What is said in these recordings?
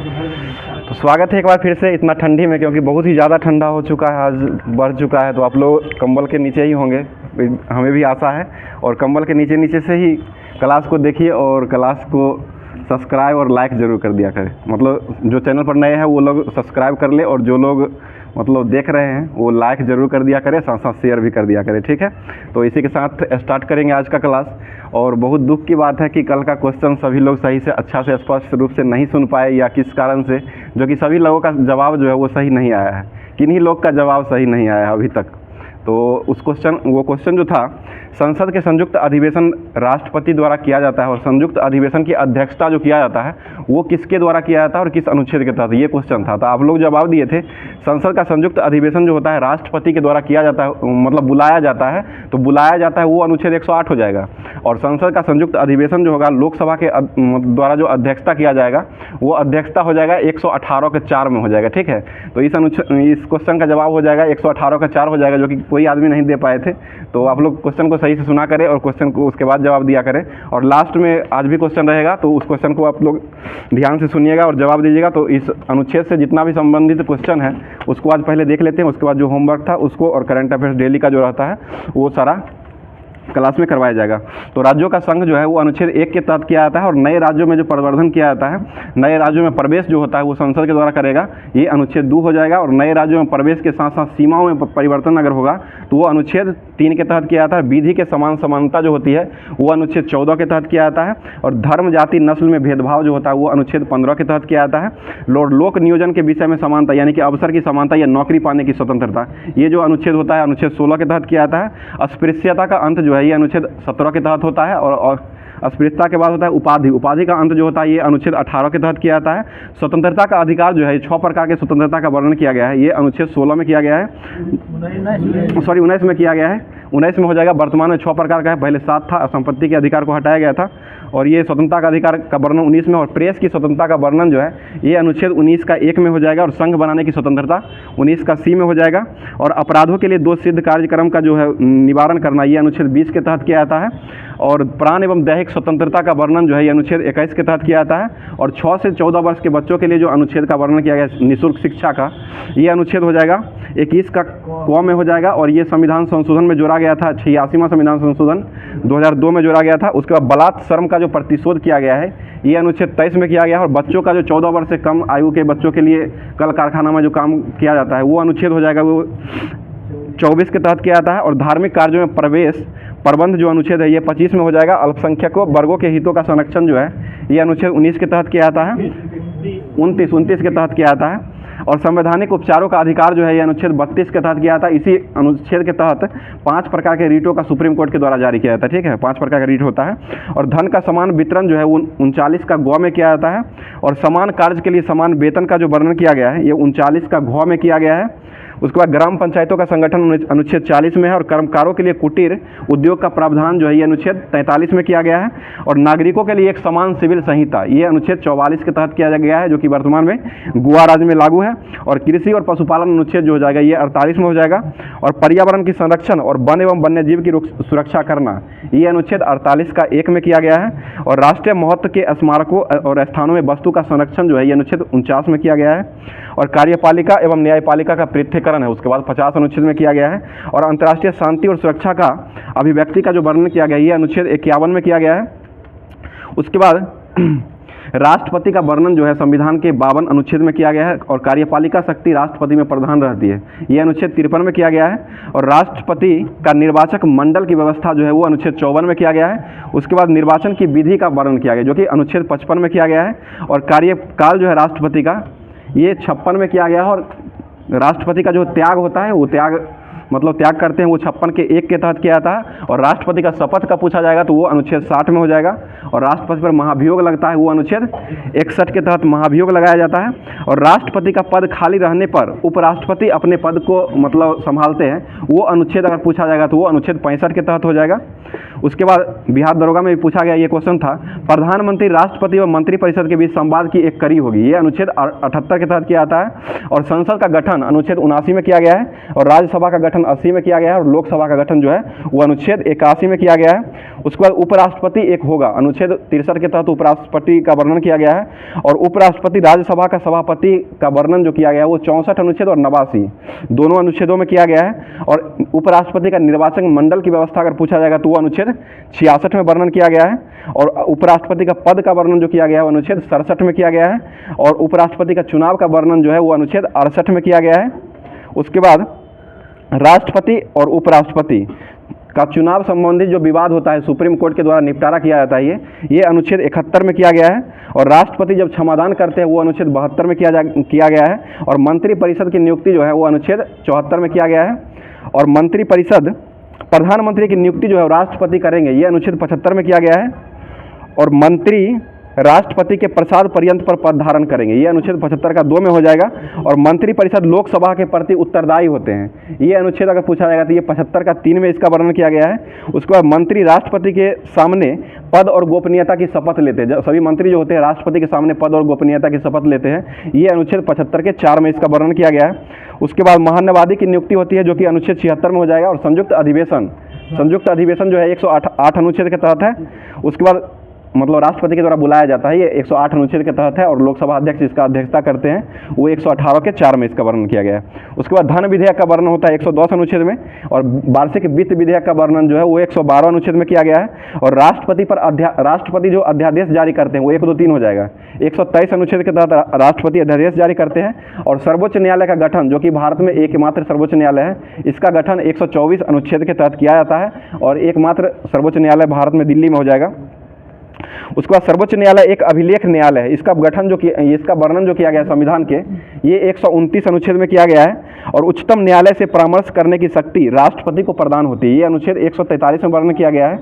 तो स्वागत है एक बार फिर से इतना ठंडी में, क्योंकि बहुत ही ज़्यादा ठंडा हो चुका है, आज बढ़ चुका है। तो आप लोग कंबल के नीचे ही होंगे, हमें भी आशा है। और कंबल के नीचे नीचे से ही क्लास को देखिए और क्लास को सब्सक्राइब और लाइक ज़रूर कर दिया करें। मतलब जो चैनल पर नए हैं वो लोग सब्सक्राइब कर ले, और जो लोग मतलब देख रहे हैं वो लाइक ज़रूर कर दिया करें, साथ साथ शेयर भी कर दिया करें, ठीक है। तो इसी के साथ स्टार्ट करेंगे आज का क्लास। और बहुत दुख की बात है कि कल का क्वेश्चन सभी लोग सही से अच्छा से स्पष्ट रूप से नहीं सुन पाए, या किस कारण से, जो कि सभी लोगों का जवाब जो है वो सही नहीं आया है। किन्हीं लोग का जवाब सही नहीं आया है अभी तक। तो वो क्वेश्चन जो था, संसद के संयुक्त अधिवेशन राष्ट्रपति द्वारा किया जाता है, और संयुक्त अधिवेशन की अध्यक्षता जो किया जाता है वो किसके द्वारा किया जाता है और किस अनुच्छेद के तहत, ये क्वेश्चन था। तो आप लोग जवाब दिए थे, संसद का संयुक्त अधिवेशन जो होता है राष्ट्रपति के द्वारा किया जाता है, मतलब बुलाया जाता है, तो बुलाया जाता है वो अनुच्छेद 108 हो जाएगा। और संसद का संयुक्त अधिवेशन जो होगा लोकसभा के द्वारा जो अध्यक्षता किया जाएगा वो अध्यक्षता हो जाएगा 118 के 4 में हो जाएगा, ठीक है। तो इस क्वेश्चन का जवाब हो जाएगा 118 का 4 हो जाएगा, जो कि कोई आदमी नहीं दे पाए थे। तो आप लोग क्वेश्चन को सही से सुना करें और क्वेश्चन को उसके बाद जवाब दिया करें। और लास्ट में आज भी क्वेश्चन रहेगा, तो उस क्वेश्चन को आप लोग ध्यान से सुनिएगा और जवाब दीजिएगा। तो इस अनुच्छेद से जितना भी संबंधित क्वेश्चन है उसको आज पहले देख लेते हैं, उसके बाद जो होमवर्क था उसको और करंट अफेयर्स डेली का जो रहता है वो सारा क्लास में करवाया जाएगा। तो राज्यों का संघ जो है वो अनुच्छेद 1 के तहत किया जाता है, और नए राज्यों में जो परिवर्धन किया जाता है, नए राज्यों में प्रवेश जो होता है वो संसद के द्वारा करेगा, ये अनुच्छेद 2 हो जाएगा। और नए राज्यों में प्रवेश के साथ साथ सीमाओं में परिवर्तन अगर होगा तो वो अनुच्छेद 3 के तहत किया जाता है। विधि के समान समानता जो होती है वो अनुच्छेद 14 के तहत किया जाता है। और धर्म जाति नस्ल में भेदभाव जो होता है वो अनुच्छेद 15 के तहत किया जाता है। लोक नियोजन के विषय में समानता, यानी कि अवसर की समानता या नौकरी पाने की स्वतंत्रता, ये जो अनुच्छेद होता है अनुच्छेद 16 के तहत किया जाता है। अस्पृश्यता का अंत जो है ये अनुच्छेद 17 के तहत होता है। और अस्पृश्यता के बाद होता है उपाधि का अंत जो होता है ये अनुच्छेद 18 के तहत किया जाता है। स्वतंत्रता का अधिकार जो है 6 प्रकार के स्वतंत्रता का वर्णन किया गया है, ये अनुच्छेद 16 में किया गया है, 19 में किया गया है, 19 में हो जाएगा। वर्तमान में 6 प्रकार का है, पहले 7 था, संपत्ति के अधिकार को हटाया गया था। और ये स्वतंत्रता का अधिकार का वर्णन 19 में, और प्रेस की स्वतंत्रता का वर्णन जो है ये अनुच्छेद 19 का 1 में हो जाएगा। और संघ बनाने की स्वतंत्रता 19 का C में हो जाएगा। और अपराधों के लिए दोष सिद्ध कार्यक्रम का जो है निवारण करना, ये अनुच्छेद 20 के तहत किया जाता है। और प्राण एवं दैहिक स्वतंत्रता का वर्णन जो है ये अनुच्छेद 21 के तहत किया जाता है। और 6 से 14 वर्ष के बच्चों के लिए जो अनुच्छेद का वर्णन किया गया निःशुल्क शिक्षा का, ये अनुच्छेद हो जाएगा 21 का क में हो जाएगा। और ये संविधान संशोधन में जोड़ा गया था, 86वां संविधान संशोधन 2002 में जोड़ा गया था। उसके बाद बलात्कार का जो प्रतिशोध किया गया है ये अनुच्छेद 23 में किया गया है। और बच्चों का जो 14 वर्ष से कम आयु के बच्चों के लिए कल कारखाना में जो काम किया जाता है वो अनुच्छेद हो जाएगा वो 24 के तहत किया जाता है। और धार्मिक कार्यों में प्रवेश प्रबंध जो अनुच्छेद है ये 25 में हो जाएगा। अल्पसंख्यकों वर्गों के हितों का संरक्षण जो है ये अनुच्छेद 19 के तहत किया जाता है, 29 के तहत किया जाता है। और संवैधानिक उपचारों का अधिकार जो है ये अनुच्छेद 32 के तहत किया जाता है। इसी अनुच्छेद के तहत 5 प्रकार के रीटों का सुप्रीम कोर्ट के द्वारा जारी किया जाता है, ठीक है, 5 प्रकार का रीट होता है। और धन का समान वितरण जो है वो 39 का ग में किया जाता है। और समान कार्य के लिए समान वेतन का जो वर्णन किया गया है ये 39 का घ में किया गया है। उसके बाद ग्राम पंचायतों का संगठन अनुच्छेद 40 में है। और कर्मकारों के लिए कुटीर उद्योग का प्रावधान जो है ये अनुच्छेद 43 में किया गया है। और नागरिकों के लिए एक समान सिविल संहिता ये अनुच्छेद 44 के तहत किया गया है, जो कि वर्तमान में गोवा राज्य में लागू है। और कृषि और पशुपालन अनुच्छेद जो हो जाएगा ये 48 में हो जाएगा। और पर्यावरण की संरक्षण और वन एवं वन्यजीव की सुरक्षा करना ये अनुच्छेद 48 का 1 में किया गया है। और राष्ट्रीय महत्व के स्मारकों और स्थानों में वस्तु का संरक्षण जो है ये अनुच्छेद 49 में किया गया है। और कार्यपालिका एवं न्यायपालिका का पृथक्करण है उसके बाद 50 अनुच्छेद में किया गया है। और अंतर्राष्ट्रीय शांति और सुरक्षा का अभिव्यक्ति का जो वर्णन किया गया है ये अनुच्छेद 51 में किया गया है। उसके बाद राष्ट्रपति का वर्णन जो है संविधान के 52 अनुच्छेद में किया गया है। और कार्यपालिका शक्ति राष्ट्रपति में प्रधान रहती है, ये अनुच्छेद 53 में किया गया है। और राष्ट्रपति का निर्वाचक मंडल की व्यवस्था जो है वो अनुच्छेद 54 में किया गया है। उसके बाद निर्वाचन की विधि का वर्णन किया गया जो कि अनुच्छेद 55 में किया गया है। और कार्यकाल जो है राष्ट्रपति का ये 56 में किया गया है। और राष्ट्रपति का जो त्याग होता है वो त्याग करते हैं वो 56 के 1 के तहत किया जाता है। और राष्ट्रपति का शपथ का पूछा जाएगा तो वो अनुच्छेद 60 में हो जाएगा। और राष्ट्रपति पर महाभियोग लगता है वो अनुच्छेद 61 के तहत महाभियोग लगाया जाता है। और राष्ट्रपति का पद खाली रहने पर उपराष्ट्रपति अपने पद को संभालते हैं, वो अनुच्छेद अगर पूछा जाएगा तो वो अनुच्छेद 65 के तहत हो जाएगा। उसके बाद बिहार दरोगा में भी पूछा गया ये क्वेश्चन था, प्रधानमंत्री राष्ट्रपति व मंत्रिपरिषद के बीच संवाद की एक कड़ी होगी। ये अनुच्छेद 78 के तहत किया जाता है। और संसद का गठन अनुच्छेद 79 में किया गया है, और राज्यसभा का गठन 80 में किया गया है, और लोकसभा का गठन जो है वो अनुच्छेद 81 में किया गया है। उसके बाद उपराष्ट्रपति एक होगा, अनुच्छेद 63 के तहत उपराष्ट्रपति का वर्णन किया गया है। और उपराष्ट्रपति राज्यसभा का सभापति का वर्णन जो किया गया है वो 64 अनुच्छेद और 89 दोनों अनुच्छेदों में किया गया है। और उपराष्ट्रपति का निर्वाचन मंडल की व्यवस्था अगर पूछा जाएगा तो वो अनुच्छेद 66 में वर्णन किया गया है। और उपराष्ट्रपति का पद का वर्णन जो किया गया है वो अनुच्छेद 67 में किया गया है। और उपराष्ट्रपति का चुनाव का वर्णन जो है वो अनुच्छेद 68 में किया गया है। उसके बाद राष्ट्रपति और उपराष्ट्रपति का चुनाव संबंधी जो विवाद होता है सुप्रीम कोर्ट के द्वारा निपटारा किया जाता है, ये अनुच्छेद 71 में किया गया है। और राष्ट्रपति जब क्षमादान करते हैं वो अनुच्छेद 72 में किया गया है। और मंत्रिपरिषद की नियुक्ति जो है वो अनुच्छेद 74 में किया गया है। और मंत्रिपरिषद प्रधानमंत्री की नियुक्ति जो है राष्ट्रपति करेंगे, ये अनुच्छेद 75 में किया गया है। और मंत्री राष्ट्रपति के प्रसाद पर्यंत पर पद धारण करेंगे, ये अनुच्छेद 75 का 2 में हो जाएगा। और मंत्रिपरिषद लोकसभा के प्रति उत्तरदायी होते हैं, ये अनुच्छेद अगर पूछा जाएगा तो ये 75 का 3 में इसका वर्णन किया गया है। उसके बाद मंत्री राष्ट्रपति के सामने पद और गोपनीयता की शपथ लेते हैं, सभी मंत्री जो होते हैं राष्ट्रपति के सामने पद और गोपनीयता की शपथ लेते हैं, ये अनुच्छेद 75 के 4 में इसका वर्णन किया गया है। उसके बाद महान्यवादी की नियुक्ति होती है जो कि अनुच्छेद 76 में हो जाएगा। और संयुक्त अधिवेशन जो है 108 अनुच्छेद के तहत है। उसके बाद मतलब राष्ट्रपति के द्वारा बुलाया जाता है, ये 108 अनुच्छेद के तहत है। और लोकसभा अध्यक्ष इसका अध्यक्षता करते हैं, वो 118 के 4 में इसका वर्णन किया गया है। उसके बाद धन विधेयक का वर्णन होता है 110 अनुच्छेद में। और वार्षिक वित्त विधेयक का वर्णन जो है वो 112 अनुच्छेद में किया गया है। और राष्ट्रपति जो अध्यादेश जारी करते हैं वो 1, 2, 3 हो जाएगा, 123 अनुच्छेद के तहत राष्ट्रपति अध्यादेश जारी करते हैं। और सर्वोच्च न्यायालय का गठन जो कि भारत में एकमात्र सर्वोच्च न्यायालय है, इसका गठन 124 अनुच्छेद के तहत किया जाता है। और एकमात्र सर्वोच्च न्यायालय भारत में दिल्ली में हो जाएगा। उसके बाद सर्वोच्च न्यायालय एक अभिलेख न्यायालय है, इसका गठन इसका वर्णन जो किया गया है संविधान के, ये 129 अनुच्छेद में किया गया है। और उच्चतम न्यायालय से परामर्श करने की शक्ति राष्ट्रपति को प्रदान होती है, ये अनुच्छेद 143 में वर्णन किया गया है।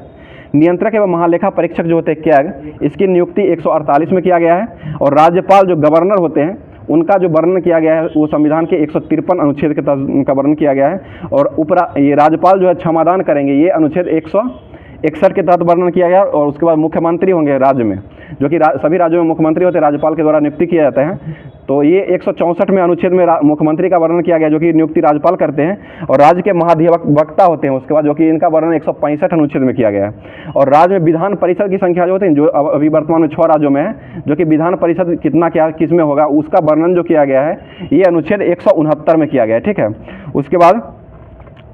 नियंत्रक एवं महालेखा परीक्षक जो होते हैं कैग, इसकी नियुक्ति 148 में किया गया है। और राज्यपाल जो गवर्नर होते हैं उनका जो वर्णन किया गया है वो संविधान के 153 अनुच्छेद के तहत उनका वर्णन किया गया है। और ये राज्यपाल जो है क्षमादान करेंगे, ये अनुच्छेद 161 के तहत वर्णन किया गया। और उसके बाद मुख्यमंत्री होंगे राज्य में, जो कि सभी राज्यों में मुख्यमंत्री होते हैं, राज्यपाल के द्वारा नियुक्ति किए जाते हैं। तो ये 164 में अनुच्छेद में मुख्यमंत्री का वर्णन किया गया, जो कि नियुक्ति राज्यपाल करते हैं। और राज्य के महाधिवक्ता होते हैं उसके बाद, जो कि इनका वर्णन 165 अनुच्छेद में किया गया है। और राज्य में विधान परिषद की संख्या जो होती है, जो अभी वर्तमान में 6 राज्यों में है, जो कि विधान परिषद किस में होगा उसका वर्णन जो किया गया है, ये अनुच्छेद 169 में किया गया है। ठीक है। उसके बाद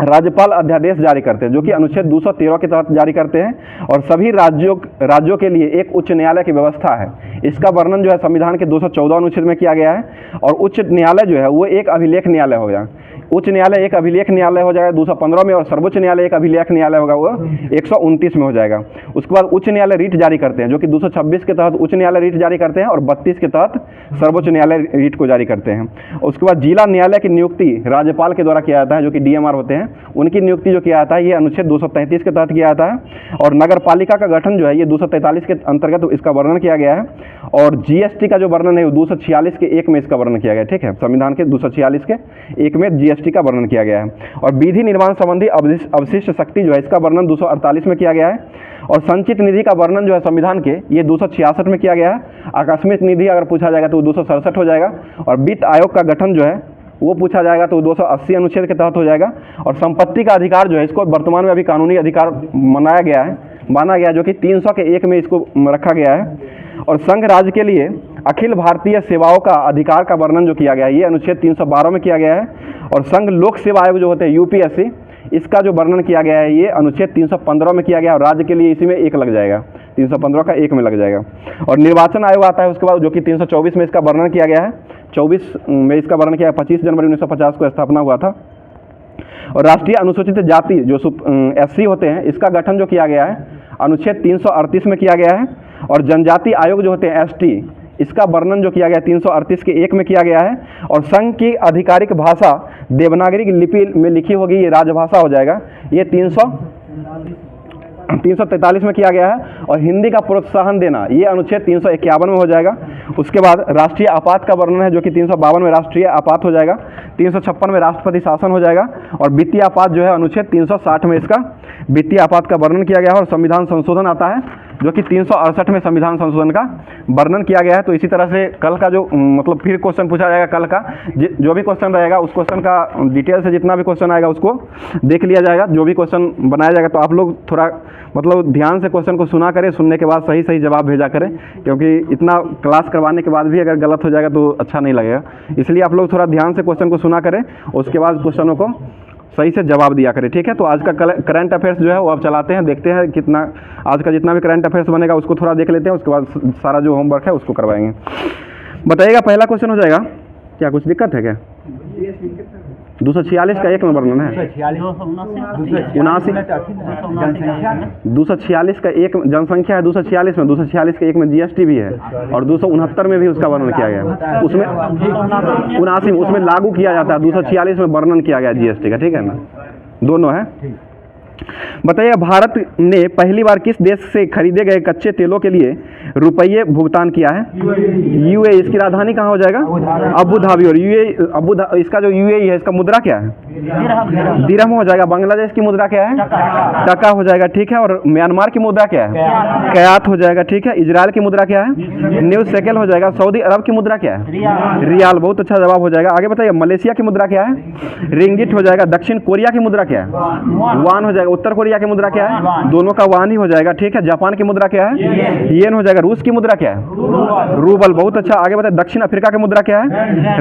राज्यपाल अध्यादेश जारी करते हैं, जो कि अनुच्छेद 213 के तहत जारी करते हैं। और सभी राज्यों के लिए एक उच्च न्यायालय की व्यवस्था है, इसका वर्णन जो है संविधान के 214 अनुच्छेद में किया गया है। और उच्च न्यायालय जो है वो एक अभिलेख न्यायालय हो गया, उच्च न्यायालय एक अभिलेख न्यायालय हो जाएगा 215 में। और सर्वोच्च न्यायालय एक अभिलेख न्यायालय होगा, वो 129 में हो जाएगा। उसके बाद उच्च न्यायालय रीट जारी करते हैं, जो कि 226 के तहत उच्च न्यायालय रीट जारी करते हैं। और 32 के तहत सर्वोच्च न्यायालय रीट को जारी करते हैं। उसके बाद जिला न्यायालय की नियुक्ति राज्यपाल के द्वारा किया जाता है, जो कि DMR होते हैं, उनकी नियुक्ति जो किया जाता है ये अनुच्छेद 233 के तहत किया जाता है। और नगर पालिका का गठन जो है ये 243 के अंतर्गत इसका वर्णन किया गया है। और GST का जो वर्णन है वो 246 के 1 में इसका वर्णन किया गया है। ठीक है, संविधान के 246 के 1 में GST का वर्णन किया गया है। और विधि निर्माण संबंधी अवशिष्ट शक्ति जो है इसका वर्णन 248 में किया गया है। और संचित निधि का वर्णन जो है संविधान के ये 266 में किया गया है। आकस्मिक निधि अगर पूछा जाएगा तो 267 हो जाएगा। और वित्त आयोग का गठन जो है वो पूछा जाएगा तो 280 अनुच्छेद के तहत हो जाएगा। और संपत्ति का अधिकार जो है इसको वर्तमान में अभी कानूनी अधिकार माना गया, जो कि 300 के 1 में इसको रखा गया है। और संघ राज्य के लिए अखिल भारतीय सेवाओं का अधिकार का वर्णन जो किया गया है ये अनुच्छेद 312 में किया गया है। और संघ लोक सेवा आयोग जो होते हैं UPSC, इसका जो वर्णन किया गया है ये अनुच्छेद 315 में किया गया। और राज्य के लिए इसी में 1 लग जाएगा, 315 का 1 में लग जाएगा। और निर्वाचन आयोग आता है उसके बाद, जो कि 324 में इसका वर्णन किया गया है। 24 में इसका वर्णन किया है, 25 जनवरी 1950 को स्थापना हुआ था। और राष्ट्रीय अनुसूचित जाति जो SC होते हैं, इसका गठन जो किया गया है अनुच्छेद 338 में किया गया है। और जनजाति आयोग जो होते हैं ST, इसका वर्णन जो किया गया 338 के 1 में किया गया है। और संघ की आधिकारिक भाषा देवनागरी लिपि में लिखी होगी, ये राजभाषा हो जाएगा, ये 300 343 में किया गया है। और हिंदी का प्रोत्साहन देना ये अनुच्छेद 351 में हो जाएगा। उसके बाद राष्ट्रीय आपात का वर्णन है जो कि 352 में राष्ट्रीय आपात हो जाएगा। 356 में राष्ट्रपति शासन हो जाएगा। और वित्तीय आपात जो है अनुच्छेद 360 में इसका वित्तीय आपात का वर्णन किया गया है। और संविधान संशोधन आता है जो कि 368 में संविधान संशोधन का वर्णन किया गया है। तो इसी तरह से कल का जो मतलब फिर क्वेश्चन पूछा जाएगा, कल का जो भी क्वेश्चन रहेगा उस क्वेश्चन का डिटेल से जितना भी क्वेश्चन आएगा उसको देख लिया जाएगा। जो भी क्वेश्चन बनाया जाएगा तो आप लोग थोड़ा मतलब ध्यान से क्वेश्चन को सुना करें, सुनने के बाद सही सही जवाब भेजा करें, क्योंकि इतना क्लास करवाने के बाद भी अगर गलत हो जाएगा तो अच्छा नहीं लगेगा। इसलिए आप लोग थोड़ा ध्यान से क्वेश्चन को सुना करें, उसके बाद क्वेश्चनों को सही से जवाब दिया करें, ठीक है। तो आज का करंट अफेयर्स जो है वो अब चलाते हैं, देखते हैं कितना आज का जितना भी करंट अफेयर्स बनेगा उसको थोड़ा देख लेते हैं, उसके बाद सारा जो होमवर्क है उसको करवाएंगे। बताइएगा पहला क्वेश्चन हो जाएगा, क्या कुछ दिक्कत है क्या? 246 का एक में वर्णन है, 246 का एक जनसंख्या है 246 में, 246 के एक में जीएसटी भी है और 269 में भी उसका वर्णन किया गया है। उसमें 79 उसमें लागू किया जाता है, 246 में वर्णन किया गया जीएसटी का, ठीक है ना, दोनों है। बताइए भारत ने पहली बार किस देश से खरीदे गए कच्चे तेलों के लिए रुपये भुगतान किया है? यूएई। इसकी राजधानी कहाँ हो जाएगा? Abu Dhabi. और यूएई इसका जो यूएई है इसका मुद्रा क्या है? दिरहम हो जाएगा। बांग्लादेश की मुद्रा क्या है? टका हो जाएगा, ठीक है। और म्यांमार की मुद्रा क्या है? कयात हो जाएगा, ठीक है। इजराइल की मुद्रा क्या है? न्यू शेकेल हो जाएगा। सऊदी अरब की मुद्रा क्या है? रियाल। बहुत अच्छा जवाब हो जाएगा। आगे बताइए मलेशिया की मुद्रा क्या है? रिंगिट हो जाएगा। दक्षिण कोरिया की मुद्रा क्या है? वान हो जाएगा। उत्तर कोरिया की मुद्रा क्या है? दोनों का वान ही हो जाएगा, ठीक है। जापान की मुद्रा क्या है? येन हो जाएगा। रूस की मुद्रा क्या है? रूबल। बहुत अच्छा। आगे बताइए दक्षिण अफ्रीका की मुद्रा क्या है?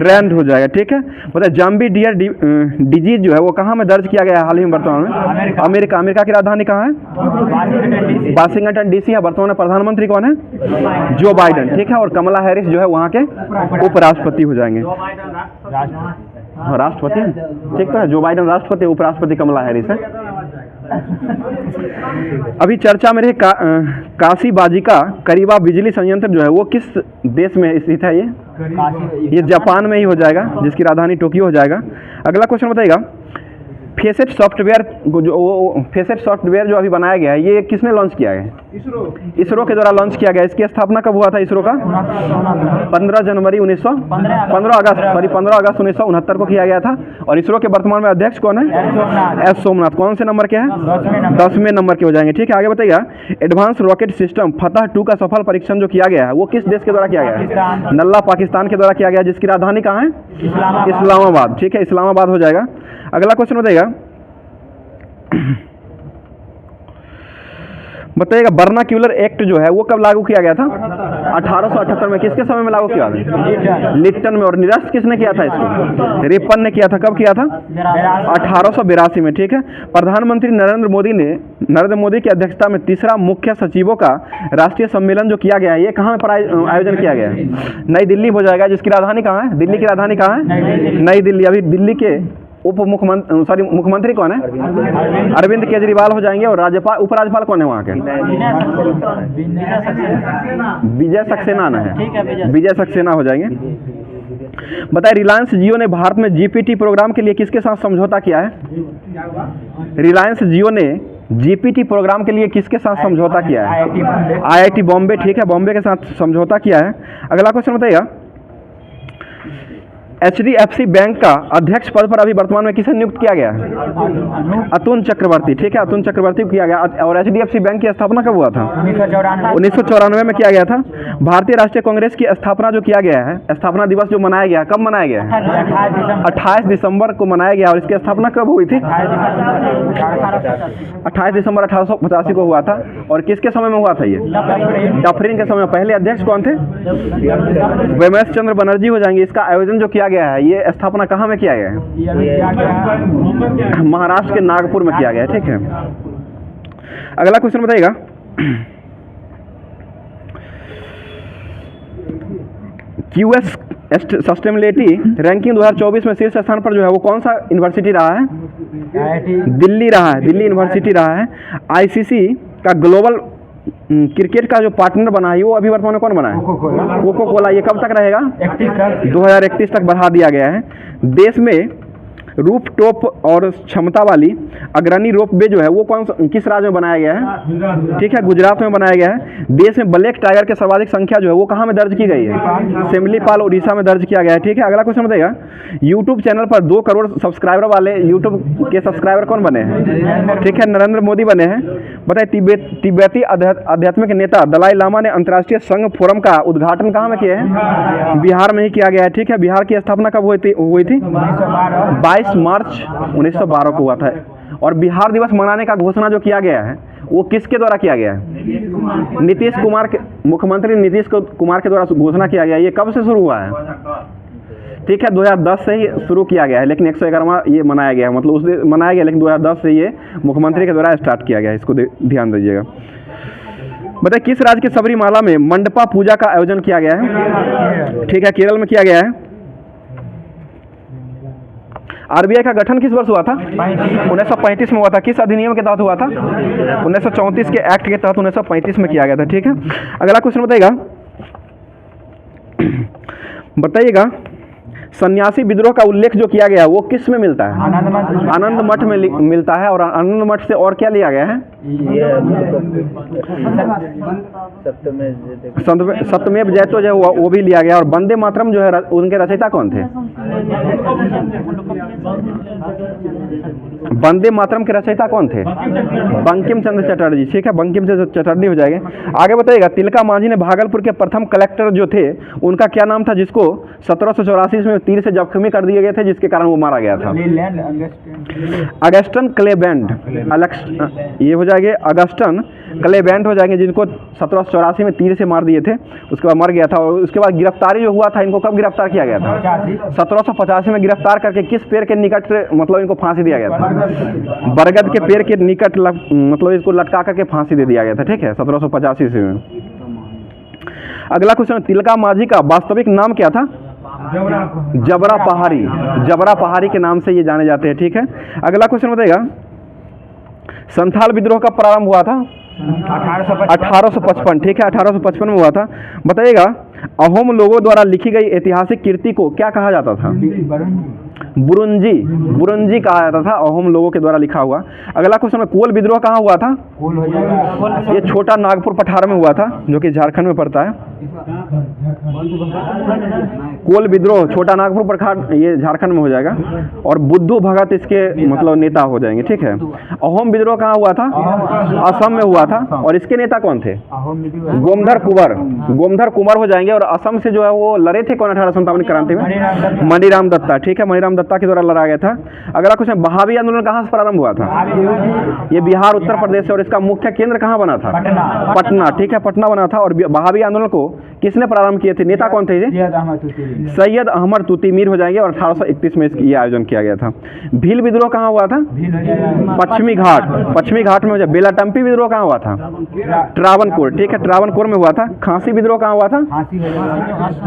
रैंड हो जाएगा, ठीक है। बताइए जाम्बी डियर डिजीज जो है वो कहाँ में दर्ज किया गया है हाल ही में वर्तमान में? अमेरिका। अमेरिका की राजधानी कहाँ है? वाशिंगटन डीसी है। वर्तमान में प्रधानमंत्री कौन है? जो बाइडेन, ठीक है। और कमला हैरिस जो है वहाँ के उपराष्ट्रपति हो जाएंगे। राष्ट्रपति, ठीक है। जो बाइडेन राष्ट्रपति, उपराष्ट्रपति कमला हैरिस है। अभी चर्चा में रहे काशी बाजी का करीबा बिजली संयंत्र जो है वो किस देश में स्थित है? ये जापान में ही हो जाएगा, जिसकी राजधानी टोक्यो हो जाएगा। अगला क्वेश्चन बताइएगा फेसेट सॉफ्टवेयर जो अभी बनाया गया है ये किसने लॉन्च किया है? इसरो के द्वारा लॉन्च किया गया। इसकी स्थापना कब हुआ था इसरो का? 15 अगस्त 1969 को किया गया था। और इसरो के वर्तमान में अध्यक्ष कौन है? एस सोमनाथ। कौन से नंबर के हैं? 10वें नंबर के हो जाएंगे, ठीक है। आगे बताइएगा एडवांस रॉकेट सिस्टम फतह 2 का सफल परीक्षण जो किया गया है वो किस देश के द्वारा किया गया है? नल्ला पाकिस्तान के द्वारा किया गया, जिसकी राजधानी कहाँ है? इस्लामाबाद, ठीक है। इस्लामाबाद हो जाएगा। अगला क्वेश्चन बताइएगा वर्नाक्यूलर एक्ट जो है वो कब लागू किया गया था? 1878 में। किसके समय में लागू किया था? लिप्टन में। और निरस्त किसने किया था इसको? रिपन ने किया था। कब किया था? 1882 में, ठीक है। प्रधानमंत्री नरेंद्र मोदी की अध्यक्षता में तीसरा मुख्य सचिवों का राष्ट्रीय सम्मेलन जो किया गया है ये कहाँ में आयोजन किया गया है? नई दिल्ली हो जाएगा, जिसकी राजधानी कहाँ है? दिल्ली की राजधानी कहाँ है? नई दिल्ली। अभी दिल्ली के मुख्यमंत्री कौन है? अरविंद केजरीवाल हो जाएंगे। और उपराज्यपाल कौन है वहाँ के? विजय सक्सेना है। विजय सक्सेना हो जाएंगे। बताइए रिलायंस जियो ने भारत में जीपीटी प्रोग्राम के लिए किसके साथ समझौता किया है? रिलायंस जियो ने जीपीटी प्रोग्राम के लिए किसके साथ समझौता किया है? IIT बॉम्बे, ठीक है। बॉम्बे के साथ समझौता किया है। अगला क्वेश्चन बताइएगा HDFC बैंक का अध्यक्ष पद पर अभी वर्तमान में किसे नियुक्त किया गया है? अतुल चक्रवर्ती, ठीक है। अतुल चक्रवर्ती को किया गया। और HDFC बैंक की स्थापना कब हुआ था? 1994 में किया गया था। भारतीय राष्ट्रीय कांग्रेस की स्थापना जो किया गया है, स्थापना दिवस जो मनाया गया, कब मनाया गया है? 28 दिसंबर को मनाया गया। और इसकी स्थापना कब हुई थी? 28 दिसंबर 1885 को हुआ था। और किसके समय में हुआ था ये? डफरिन के समय। पहले अध्यक्ष कौन थे? वेमेश चंद्र बनर्जी हो जाएंगे। इसका आयोजन जो किया गया है ये स्थापना कहाँ में किया गया है? महाराष्ट्र के नागपुर में किया गया है, ठीक है। अगला क्वेश्चन बताइएगा QS सस्टेनेबिलिटी रैंकिंग 2024 में शीर्ष स्थान पर जो है वो कौन सा यूनिवर्सिटी रहा है? दिल्ली रहा है। दिल्ली यूनिवर्सिटी रहा है। ICC का ग्लोबल क्रिकेट का जो पार्टनर बना है वो अभी वर्तमान में कौन बना है? Coca Cola. ये कब तक रहेगा? 2031 तक बढ़ा दिया गया है। देश में रूफ टॉप और क्षमता वाली अग्रणी रोपवे जो है वो किस राज्य में बनाया गया है? ठीक है, गुजरात में बनाया गया है। देश में ब्लैक टाइगर की सर्वाधिक संख्या जो है वो कहाँ में दर्ज की गई है? सिमलीपाल उड़ीसा में दर्ज किया गया है। ठीक है, अगला क्वेश्चन बताइएगा, यूट्यूब चैनल पर 2 करोड़ सब्सक्राइबर वाले यूट्यूब के सब्सक्राइबर कौन बने हैं? ठीक है, नरेंद्र मोदी बने हैं। बताइए, तिब्बती आध्यात्मिक नेता दलाई लामा ने अंतर्राष्ट्रीय संघ फोरम का उद्घाटन कहाँ में किया है? बिहार में ही किया गया है। ठीक है, बिहार की स्थापना कब हुई थी? 22 मार्च 1912 को हुआ था। और बिहार दिवस मनाने का घोषणा जो किया गया है वो किसके द्वारा किया गया है? नीतीश कुमार के, मुख्यमंत्री नीतीश कुमार के द्वारा घोषणा किया गया। ये कब से शुरू हुआ है? ठीक है, 2010 से ही शुरू किया गया है, लेकिन 111वां ये मनाया गया है, मतलब उस दिन मनाया गया, लेकिन 2010 से ये मुख्यमंत्री के द्वारा स्टार्ट किया गया है। इसको ध्यान दीजिएगा। बताइए, किस राज्य के सबरीमाला में मंडपा पूजा का आयोजन किया गया है? ठीक है, केरल में किया गया है। आरबीआई का गठन किस वर्ष हुआ था? 1935 में हुआ था। किस अधिनियम के तहत हुआ था? 1934 के एक्ट के तहत 1935 में किया गया था। ठीक है, अगला क्वेश्चन बताइएगा, सन्यासी विद्रोह का उल्लेख जो किया गया है वो किस में मिलता है? आनंद मठ में मिलता है। और आनंद मठ से और क्या लिया गया है? सत्यमेव जयते जो है वो भी लिया गया। और वंदे मातरम जो है उनके रचयिता कौन थे? वंदे मातरम के रचयिता कौन थे? बंकिम चंद्र चटर्जी। ठीक है, बंकिम चंद्र चटर्जी हो जाएंगे। आगे बताइएगा, तिलका मांझी ने भागलपुर के प्रथम कलेक्टर जो थे उनका क्या नाम था, जिसको 1784 में तीर से जख्मी कर दिए गए थे, जिसके कारण वो मारा गया था? अगस्टन क्लेवेंड। ये हो जाएंगे अगस्टन क्लेवेंड हो जाएंगे, जिनको 1784 में तीर से मार दिए थे, उसके बाद मर गया था। और उसके बाद गिरफ्तारी जो हुआ था, इनको कब गिरफ्तार किया गया था? 1785 में गिरफ्तार करके किस पेड़ के निकट मतलब इनको फांसी दिया गया था? बरगद के पेड़ के निकट मतलब इसको लटका करके फांसी दे दिया गया था। ठीक है, 1785 में। अगला क्वेश्चन, तिलका मांझी का वास्तविक नाम क्या था? जबरा पहाड़ी। जबरा पहाड़ी के नाम से ये जाने जाते हैं। ठीक है, अगला क्वेश्चन बताइएगा, संथाल विद्रोह का प्रारंभ हुआ था? 1855। ठीक है, 1855 में हुआ था। बताइएगा, अहोम लोगों द्वारा लिखी गई ऐतिहासिक कृति को क्या कहा जाता था? बुरुंजी। बुरुंजी कहा जाता था, अहोम लोगों के द्वारा लिखा हुआ। अगला क्वेश्चन, कोल विद्रोह कहाँ हुआ था? ये छोटा नागपुर पठार में हुआ था, जो कि झारखंड में पड़ता है। कोल विद्रोह छोटा नागपुर पठार ये झारखंड में हो जाएगा। और बुद्धू भगत इसके मतलब नेता हो जाएंगे। ठीक है, अहोम विद्रोह कहाँ हुआ था? असम में हुआ था। और इसके नेता कौन थे? गोमधर कुंवर। गोमधर कुंवर हो जाएंगे। और असम से जो है वो लड़े थे कौन 1857 क्रांति में? मणिराम दत्ता। ठीक है, मणिराम दत्ता के द्वारा लड़ा गया था। अगला क्वेश्चन, बहावी आंदोलन कहाँ से प्रारंभ हुआ था? ये बिहार उत्तर प्रदेश से। और इसका मुख्य केंद्र कहाँ बना था? पटना। ठीक है, पटना बना था। और बहावी आंदोलन को किसने प्रारंभ किए थे? नेता कौन थे? सैयद अहमद तूतीमीर हो जाएंगे। और 1831 में ये आयोजन किया गया था। भील विद्रोह कहाँ हुआ था? पश्चिमी घाट। पश्चिमी घाट में हो जाए। बेलाटम्पी विद्रोह कहाँ हुआ था? ट्रावनकोर। ठीक है, ट्रावनकोर में हुआ था। खांसी विद्रोह कहाँ हुआ था?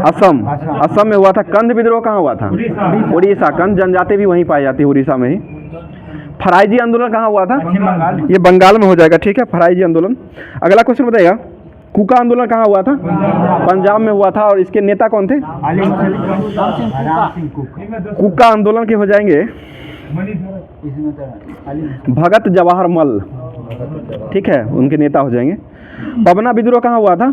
असम। असम में हुआ था। कंध विद्रोह कहाँ हुआ था? उड़ीसा। कंध जनजाति भी वहीं पाई जाती है, उड़ीसा में ही। फराइजी आंदोलन कहाँ हुआ था? ये बंगाल में हो जाएगा। ठीक है, फराइजी आंदोलन। अगला क्वेश्चन बताइएगा, कुका आंदोलन कहाँ हुआ था? पंजाब में हुआ था। और इसके नेता कौन थे? कुका आंदोलन के हो जाएंगे भगत जवाहर मल। ठीक है, उनके नेता हो जाएंगे। पवना विद्रोह कहाँ हुआ था?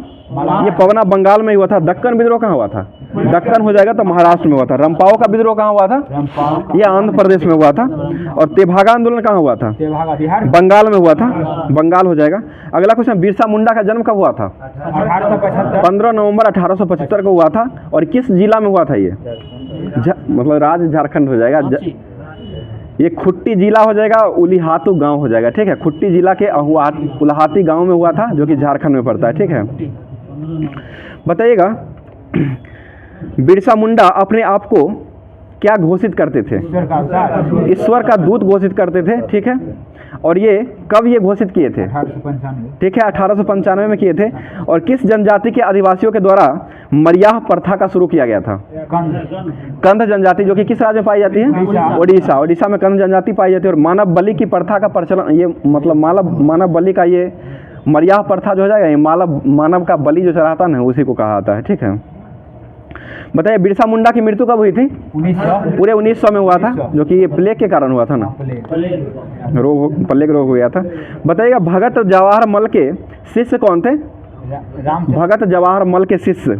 ये पवना बंगाल में हुआ था। दक्कन विद्रोह कहाँ हुआ था? दक्कन हो जाएगा तो महाराष्ट्र में हुआ था। रंपाओ का विद्रोह कहाँ हुआ था? ये आंध्र प्रदेश में हुआ था। और तेभागा आंदोलन कहाँ हुआ था? बंगाल में हुआ था। बंगाल हो जाएगा। अगला क्वेश्चन, बिरसा मुंडा का जन्म कब हुआ था? 15 नवंबर 1875 को हुआ था। और किस जिला में हुआ था ये? मतलब राज्य झारखंड हो जाएगा। ये खुट्टी जिला हो जाएगा। उलिहातू गांव हो जाएगा। ठीक है, खुट्टी जिला के उल्हाती गांव में हुआ था, जो कि झारखंड में पड़ता है। ठीक है, बताइएगा, बिरसा मुंडा अपने आप को क्या घोषित करते थे? ईश्वर का दूत घोषित करते थे। ठीक है, और ये कब ये घोषित किए थे? 1895। ठीक है, 1895 में किए थे। और किस जनजाति के आदिवासियों के द्वारा मरियाह प्रथा का शुरू किया गया था? कंध जनजाति, जो कि किस राज्य में पाई जाती है? उड़ीसा। उड़ीसा में कंध जनजाति पाई जाती है। और मानव बलि की प्रथा का प्रचलन, ये मतलब मानव बलि का ये मरियाह प्रथा जो हो जाएगा, ये मानव का बलि जो चढ़ाता है उसी को कहा जाता है। ठीक है, बताइए बिरसा मुंडा की मृत्यु कब हुई थी? 1900 पूरे 1900 में हुआ था, जो कि ये प्लेग के कारण हुआ था ना, प्लेग रोग हुआ था। बताइएगा भगत जवाहर मल के शिष्य कौन थे? भगत जवाहर मल के शिष्य,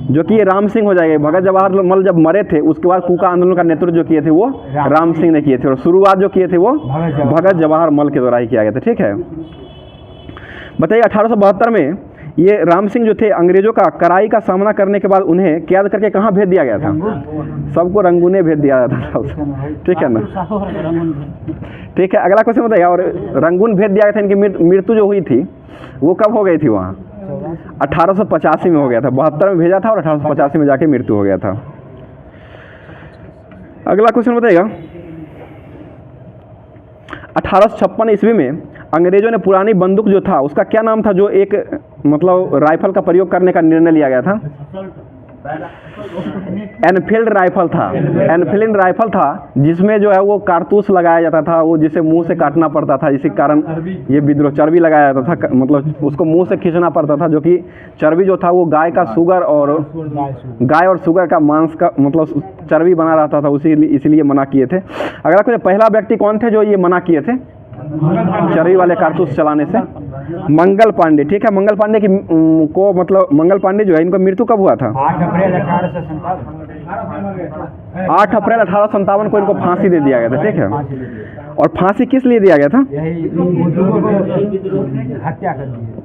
जो कि ये राम सिंह हो जाएंगे। भगत जवाहर मल जब मरे थे उसके बाद कूका आंदोलन का नेतृत्व जो किए थे वो राम सिंह ने किए थे, और शुरुआत जो किए थे वो भगत जवाहर मल के द्वारा ही किया गया था। ठीक है, बताइए 1872 में ये राम सिंह जो थे अंग्रेजों का कड़ाई का सामना करने के बाद उन्हें कैद करके कहाँ भेज दिया गया था? सबको रंगूने भेज दिया जाता था। ठीक है ना, ठीक है। अगला क्वेश्चन बताइए, और रंगून भेज दिया गया था, इनकी मृत्यु जो हुई थी वो कब हो गई थी वहाँ? 1885 में हो गया था। 72 में भेजा था और 1885 में जाके मृत्यु हो गया था। अगला क्वेश्चन बताइएगा, 1856 ईस्वी में अंग्रेजों ने पुरानी बंदूक जो था उसका क्या नाम था, जो एक मतलब राइफल का प्रयोग करने का निर्णय लिया गया था? एनफील्ड राइफल था। एनफील्ड राइफल था जिसमें जो है वो कारतूस लगाया जाता था, वो जिसे मुंह से काटना पड़ता था, इसी कारण ये विद्रोह, चर्बी लगाया जाता था, मतलब उसको मुंह से खींचना पड़ता था, जो कि चर्बी जो था वो गाय और शुगर का मांस का मतलब चर्बी बना रहता था, इसीलिए मना किए थे। अगला कुछ, पहला व्यक्ति कौन थे जो ये मना किए थे चर्बी वाले कारतूस चलाने से? मंगल पांडे। ठीक है, मंगल पांडे की को मतलब मंगल पांडे जो है इनका मृत्यु कब हुआ था? 8 अप्रैल 1857 को इनको फांसी दे दिया गया था। ठीक है, और फांसी किस लिए दिया गया था? हत्या कर दी।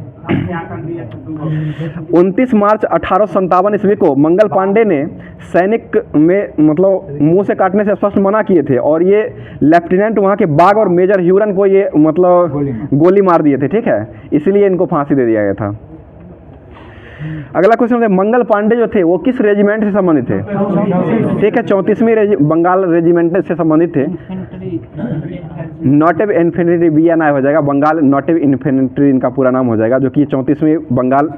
29 मार्च 1857 ईस्वी को मंगल पांडे ने सैनिक में मतलब मुंह से काटने से स्पष्ट मना किए थे, और ये लेफ्टिनेंट वहाँ के बाग और मेजर ह्यूरन को ये मतलब गोली मार दिए थे। ठीक है, इसलिए इनको फांसी दे दिया गया था। अगला क्वेश्चन है, मंगल पांडे जो थे वो किस रेजिमेंट से संबंधित थे? ठीक है, 34वीं बंगाल रेजिमेंट से संबंधित थे। नोटिव इन्फेंट्री BNI हो जाएगा, बंगाल नोटिव इन्फेंट्री इनका पूरा नाम हो जाएगा, जो कि 34वीं बंगाल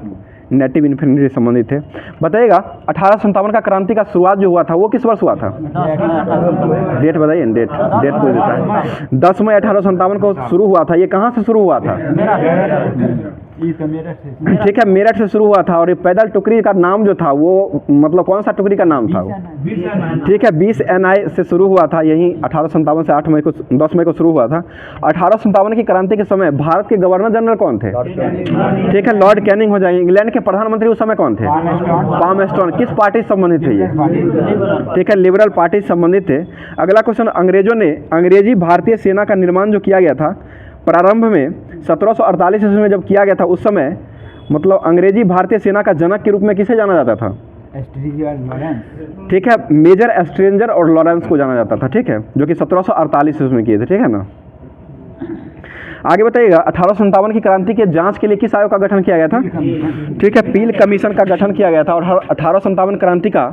नेटिव इन्फेंट्री से संबंधित है। बताइएगा 1857 का क्रांति का शुरुआत जो हुआ था वो किस वर्ष हुआ था? डेट बताइए, डेट पूछ देता है। 10 मई 1857 को शुरू हुआ था। ये कहाँ से शुरू हुआ था? ठीक है, मेरठ से शुरू हुआ था, और ये पैदल टुकड़ी का नाम जो था वो मतलब कौन सा टुकड़ी का नाम था वो? ठीक है, 20 NI से शुरू हुआ था, यही 1857 से 10 मई को शुरू हुआ था। 1857 की क्रांति के समय भारत के गवर्नर जनरल कौन थे? ठीक है, लॉर्ड कैनिंग हो जाएंगे। इंग्लैंड के प्रधानमंत्री उस समय कौन थे? पामस्टोन। किस पार्टी से संबंधित थे ये? ठीक है, लिबरल पार्टी से संबंधित थे। अगला क्वेश्चन, अंग्रेजों ने अंग्रेजी भारतीय सेना का निर्माण जो किया गया था प्रारंभ में 1748 ईस्वी में जब किया गया था, उस समय मतलब अंग्रेजी भारतीय सेना का जनक के रूप में किसे जाना जाता था? ठीक है, मेजर एस्ट्रेंजर और लॉरेंस को जाना जाता था। ठीक है, जो कि 1748 ईस्वी में किए थे। ठीक है ना, आगे बताइएगा 1857 की क्रांति के जांच के लिए किस आयोग का गठन किया गया था? ठीक है, पील कमीशन का गठन किया गया था। और 1857 क्रांति का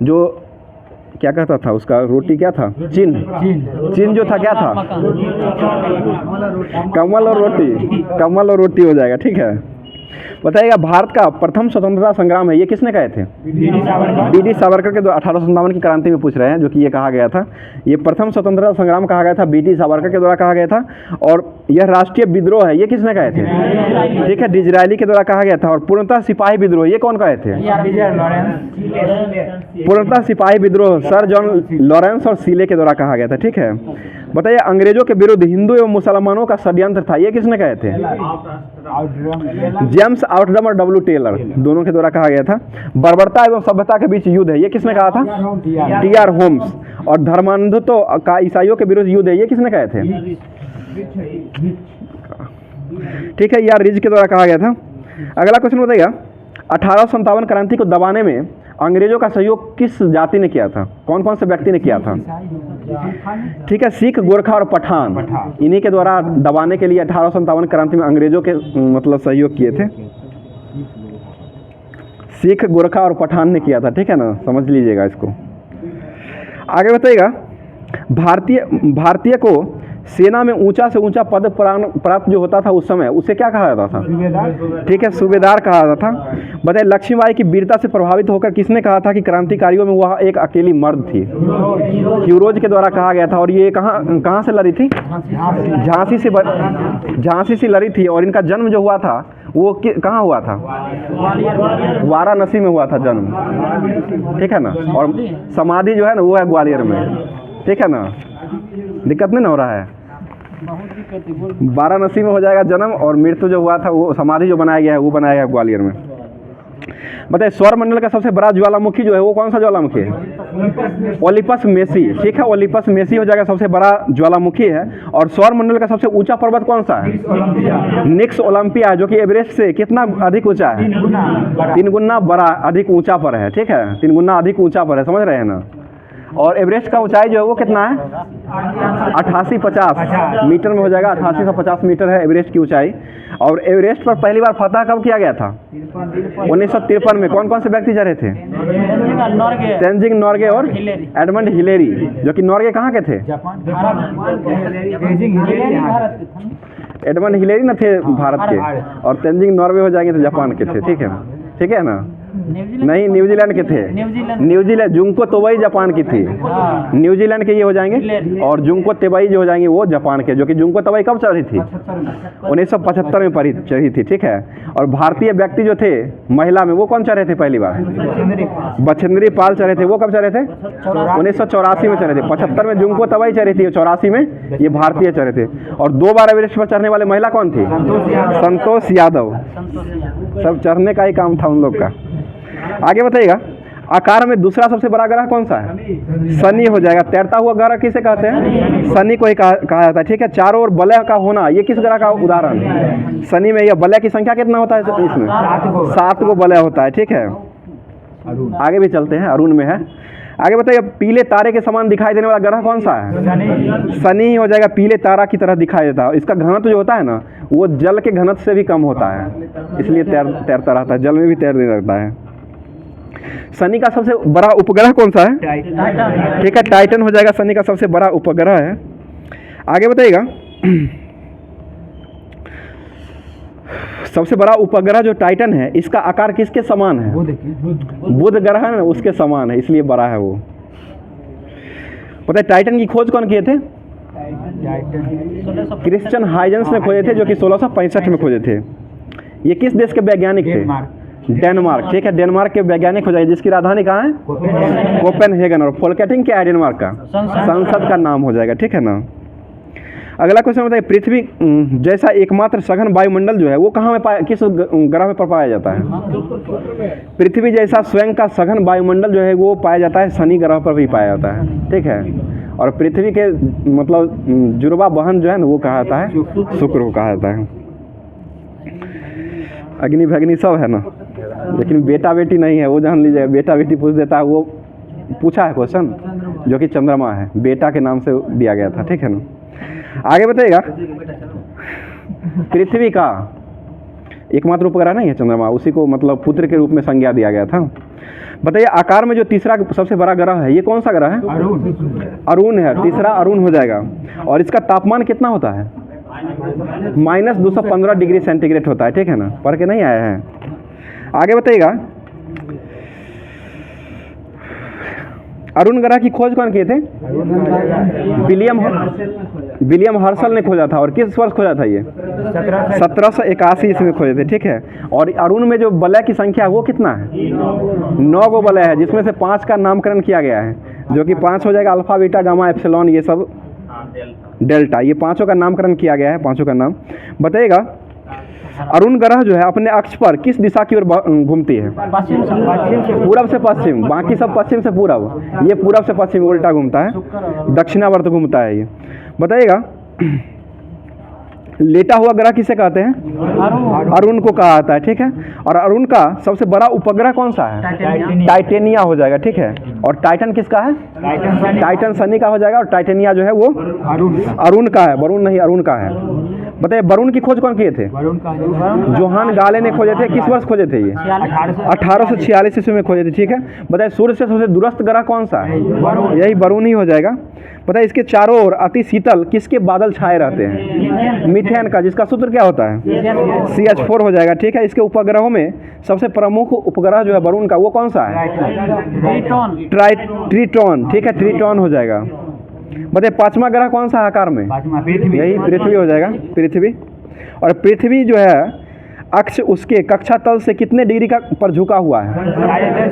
जो क्या कहता था उसका रोटी क्या था? चिन्ह जो था क्या था? कमल और रोटी हो जाएगा। ठीक है, बताइएगा भारत का प्रथम स्वतंत्रता संग्राम है ये किसने कहे थे? BD सावरकर के 1857 की क्रांति में पूछ रहे हैं, जो कि ये कहा गया था। ये प्रथम स्वतंत्रता संग्राम कहा गया था, BD सावरकर के द्वारा कहा गया था। और यह राष्ट्रीय विद्रोह है ये किसने कहे थे? ठीक है, डिजरायली के द्वारा कहा गया था। और पूर्णतः सिपाही विद्रोह ये कौन कहे थे? पूर्णतः सिपाही विद्रोह सर जॉन लॉरेंस और सीले के द्वारा कहा गया था। ठीक है, बताइए अंग्रेजों के विरुद्ध हिंदू एवं मुसलमानों का षड्यंत्र था ये किसने कहे थे? जेम्स आउटडम और W टेलर दोनों के द्वारा कहा गया था। बर्बरता एवं सभ्यता के बीच युद्ध है ये किसने कहा था? TR Holmes. और धर्मांधत्व का ईसाइयों के विरुद्ध युद्ध है ये किसने कहे थे? ठीक है, यार रिज के द्वारा कहा गया था। अगला क्वेश्चन बताइएगा 1857 क्रांति को दबाने में अंग्रेजों का सहयोग किस जाति ने किया था? कौन कौन से व्यक्ति ने किया था? ठीक है, सिख, गोरखा और पठान, इन्हीं के द्वारा दबाने के लिए 1857 क्रांति में अंग्रेजों के मतलब सहयोग किए थे। सिख, गोरखा और पठान ने किया था। ठीक है ना, समझ लीजिएगा इसको। आगे बताइएगा भारतीय को सेना में ऊंचा से ऊंचा पद प्राप्त जो होता था उस समय उसे क्या कहा जाता था? ठीक है, सूबेदार कहा जाता था। बताइए लक्ष्मीबाई की वीरता से प्रभावित होकर किसने कहा था कि क्रांतिकारियों में वह एक अकेली मर्द थी? ह्यूरोज के द्वारा कहा गया था। और ये कहाँ से लड़ी थी? झांसी से लड़ी थी। और इनका जन्म जो हुआ था वो कहाँ हुआ था? वाराणसी में हुआ था जन्म, ठीक है ना। और समाधि जो है ना वो है ग्वालियर में, ठीक है ना। दिक्कत नहीं ना हो रहा है? वाराणसी में हो जाएगा जन्म, और मृत्यु जो हुआ था वो समाधि जो बनाया गया है वो बनाया गया ग्वालियर में। बताइए सौर मंडल का सबसे बड़ा ज्वालामुखी जो है वो कौन सा ज्वालामुखी है? ओलिपस मेसी, ठीक है। ओलिपस मेसी हो जाएगा सबसे बड़ा ज्वालामुखी है। और सौर मंडल का सबसे ऊंचा पर्वत कौन सा है? निक्स ओलंपिया है, जो कि एवरेस्ट से कितना अधिक ऊंचा है? 3 गुना बड़ा अधिक ऊंचा पर है, ठीक है। 3 गुना अधिक ऊंचा पर है, समझ रहे हैं ना। और एवरेस्ट का ऊंचाई जो है वो कितना है? 8850 मीटर में हो जाएगा। 8850 मीटर है एवरेस्ट की ऊंचाई। और एवरेस्ट पर पहली बार फतह कब किया गया था? 1953 में। कौन कौन से व्यक्ति चढ़े थे? तेंजिंग नोर्गे और एडमंड हिलेरी, जो कि नोर्गे कहाँ के थे? एडमंड हिलेरी ना थे भारत के, और तेंजिंग नॉर्वे हो जाएंगे तो जापान के थे, ठीक है ना, ठीक है ना। नहीं, न्यूजीलैंड के थे। न्यूजीलैंड जुंको तोबई जापान की थी। न्यूजीलैंड के ये हो जाएंगे, और जुंको तेबई जो हो जाएंगे वो जापान के, जो कि जुंको तोबई कब चढ़ी थी? 1975 में चढ़ी थी, ठीक है। और भारतीय व्यक्ति जो थे महिला में वो कौन चढ़े थे पहली बार? बछेंद्री पाल चढ़े थे। वो कब चढ़े थे? 1984 में चढ़े थे। 75 में जुंको तोबई चढ़ी थी, 84 में ये भारतीय चढ़े थे। और 2 बार एवरेस्ट पर चढ़ने वाले महिला कौन थी? संतोष यादव। सब चढ़ने का ही काम था उन लोग का। आगे बताइएगा, आकार में दूसरा सबसे बड़ा ग्रह कौन सा है? शनि हो जाएगा। तैरता हुआ ग्रह किसे कहते हैं? शनि को ही कहा जाता है, ठीक है। चारों ओर वलय का होना, ये किस ग्रह का उदाहरण है? शनि में। यह वलय की संख्या कितना होता है इसमें? 7 को वलय होता है, ठीक है। आगे भी चलते हैं, अरुण में है। आगे बताइए, पीले तारे के समान दिखाई देने वाला ग्रह कौन सा है? शनि ही हो जाएगा। पीले तारा की तरह दिखाई देता है। इसका घनत्व जो होता है ना वो जल के घनत्व से भी कम होता है, इसलिए तैरता रहता है, जल में भी तैरने लगता है। शनि का सबसे बड़ा उपग्रह कौन सा है? ठीक है, टाइटन हो जाएगा। शनि का सबसे बड़ा उपग्रह है। आगे बताइएगा, सबसे बड़ा उपग्रह जो टाइटन है इसका आकार किसके समान है? बुध ग्रह है ना, उसके समान है, इसलिए बड़ा है वो। पता है टाइटन की खोज कौन किए थे? क्रिश्चियन हाइजेंस ने खोजे थे, जो कि 1665 में खोजे थे। ये किस देश के वैज्ञानिक थे? डेनमार्क, ठीक है। डेनमार्क के वैज्ञानिक हो जाएगी, जिसकी राजधानी कहाँ है? कोपेनहेगन। और फोल्केटिंग क्या है डेनमार्क का? संसद का नाम हो जाएगा, ठीक है ना। अगला क्वेश्चन बताइए, पृथ्वी जैसा एकमात्र सघन वायुमंडल जो है वो कहाँ में किस ग्रह में पाया जाता है? पृथ्वी जैसा स्वयं का सघन वायुमंडल जो है वो पाया जाता है शनि ग्रह पर भी पाया जाता है, ठीक है। और पृथ्वी के मतलब जुड़वा बहन जो है ना वो कहा जाता है शुक्र को कहा जाता है। अग्नि भग्नि सब है ना, लेकिन बेटा बेटी नहीं है, वो जान लीजिएगा। बेटा बेटी पूछ देता है, वो पूछा है क्वेश्चन, जो कि चंद्रमा है, बेटा के नाम से दिया गया था, ठीक है ना। आगे बताइएगा, पृथ्वी का एकमात्र उपग्रह नहीं है चंद्रमा, उसी को मतलब पुत्र के रूप में संज्ञा दिया गया था। बताइए, आकार में जो तीसरा सबसे बड़ा ग्रह है ये कौन सा ग्रह है? अरुण है। तीसरा अरुण हो जाएगा। और इसका तापमान कितना होता है? -215 डिग्री सेंटीग्रेड होता है, ठीक है ना। पढ़ के नहीं आए हैं? आगे बताइएगा, अरुण ग्रह की खोज कौन किए थे? विलियम हर्शल ने खोजा था। और किस वर्ष खोजा था ये? 1781 ईस्वी में खोजे थे, ठीक है। और अरुण में जो वलय की संख्या है वो कितना है? 9 गो वलय है, जिसमें से 5 का नामकरण किया गया है, जो कि 5 हो जाएगा अल्फा बीटा गामा एप्सिलॉन, ये सब डेल्टा, ये 5 का नामकरण किया गया है, 5 का नाम बताइएगा। अरुण ग्रह जो है अपने अक्ष पर किस दिशा की ओर घूमती है? पूरब से पश्चिम। बाकी सब पश्चिम से पूरब, ये पूरब से पश्चिम उल्टा घूमता है, दक्षिणावर्त घूमता है ये। बताइएगा, लेटा हुआ ग्रह किसे कहते हैं? अरुण को कहा जाता है, ठीक है। और अरुण का सबसे बड़ा उपग्रह कौन सा है? टाइटेनिया हो जाएगा, ठीक है। और टाइटन किसका है? टाइटन शनि का हो जाएगा। और टाइटेनिया जो है वो अरुण का है, वरुण नहीं, अरुण का है। बताइए, वरुण की खोज कौन किए थे? जोहान गाले ने खोजे थे। किस वर्ष खोजे थे ये? 1846 ईस्वी में खोजे थे, ठीक है। बताइए, सूर्य से सबसे दूरस्थ ग्रह कौन सा है? यही वरुण ही हो जाएगा। बताइए, इसके चारों ओर अति शीतल किसके बादल छाए रहते हैं? मीथेन का, जिसका सूत्र क्या होता है? CH4 हो जाएगा, ठीक है। इसके उपग्रहों में सबसे प्रमुख उपग्रह जो है वरुण का वो कौन सा है? ट्रिटॉन, ठीक है, ट्रिटॉन हो जाएगा। बताइए, 5वां ग्रह कौन सा आकार में? यही पृथ्वी हो जाएगा, पृथ्वी। और पृथ्वी जो है अक्ष उसके कक्षा तल से कितने डिग्री का पर झुका हुआ है?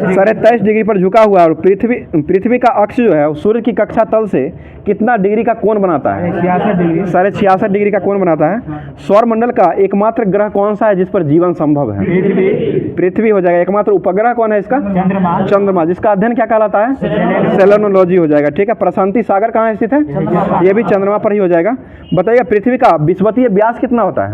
23.5 डिग्री पर झुका हुआ है। और पृथ्वी का अक्ष जो है सूर्य की कक्षा तल से कितना डिग्री का कोण बनाता है? 66 डिग्री का कोण बनाता है। सौर मंडल का एकमात्र ग्रह कौन सा है जिस पर जीवन संभव है? पृथ्वी हो जाएगा। एकमात्र उपग्रह कौन है इसका? चंद्रमा, जिसका अध्ययन क्या कहलाता है? सेलेनोलॉजी हो जाएगा। ठीक है। प्रशांति सागर कहाँ स्थित है? ये भी चंद्रमा पर ही हो जाएगा। बताइए पृथ्वी का विषुवतीय व्यास कितना होता है?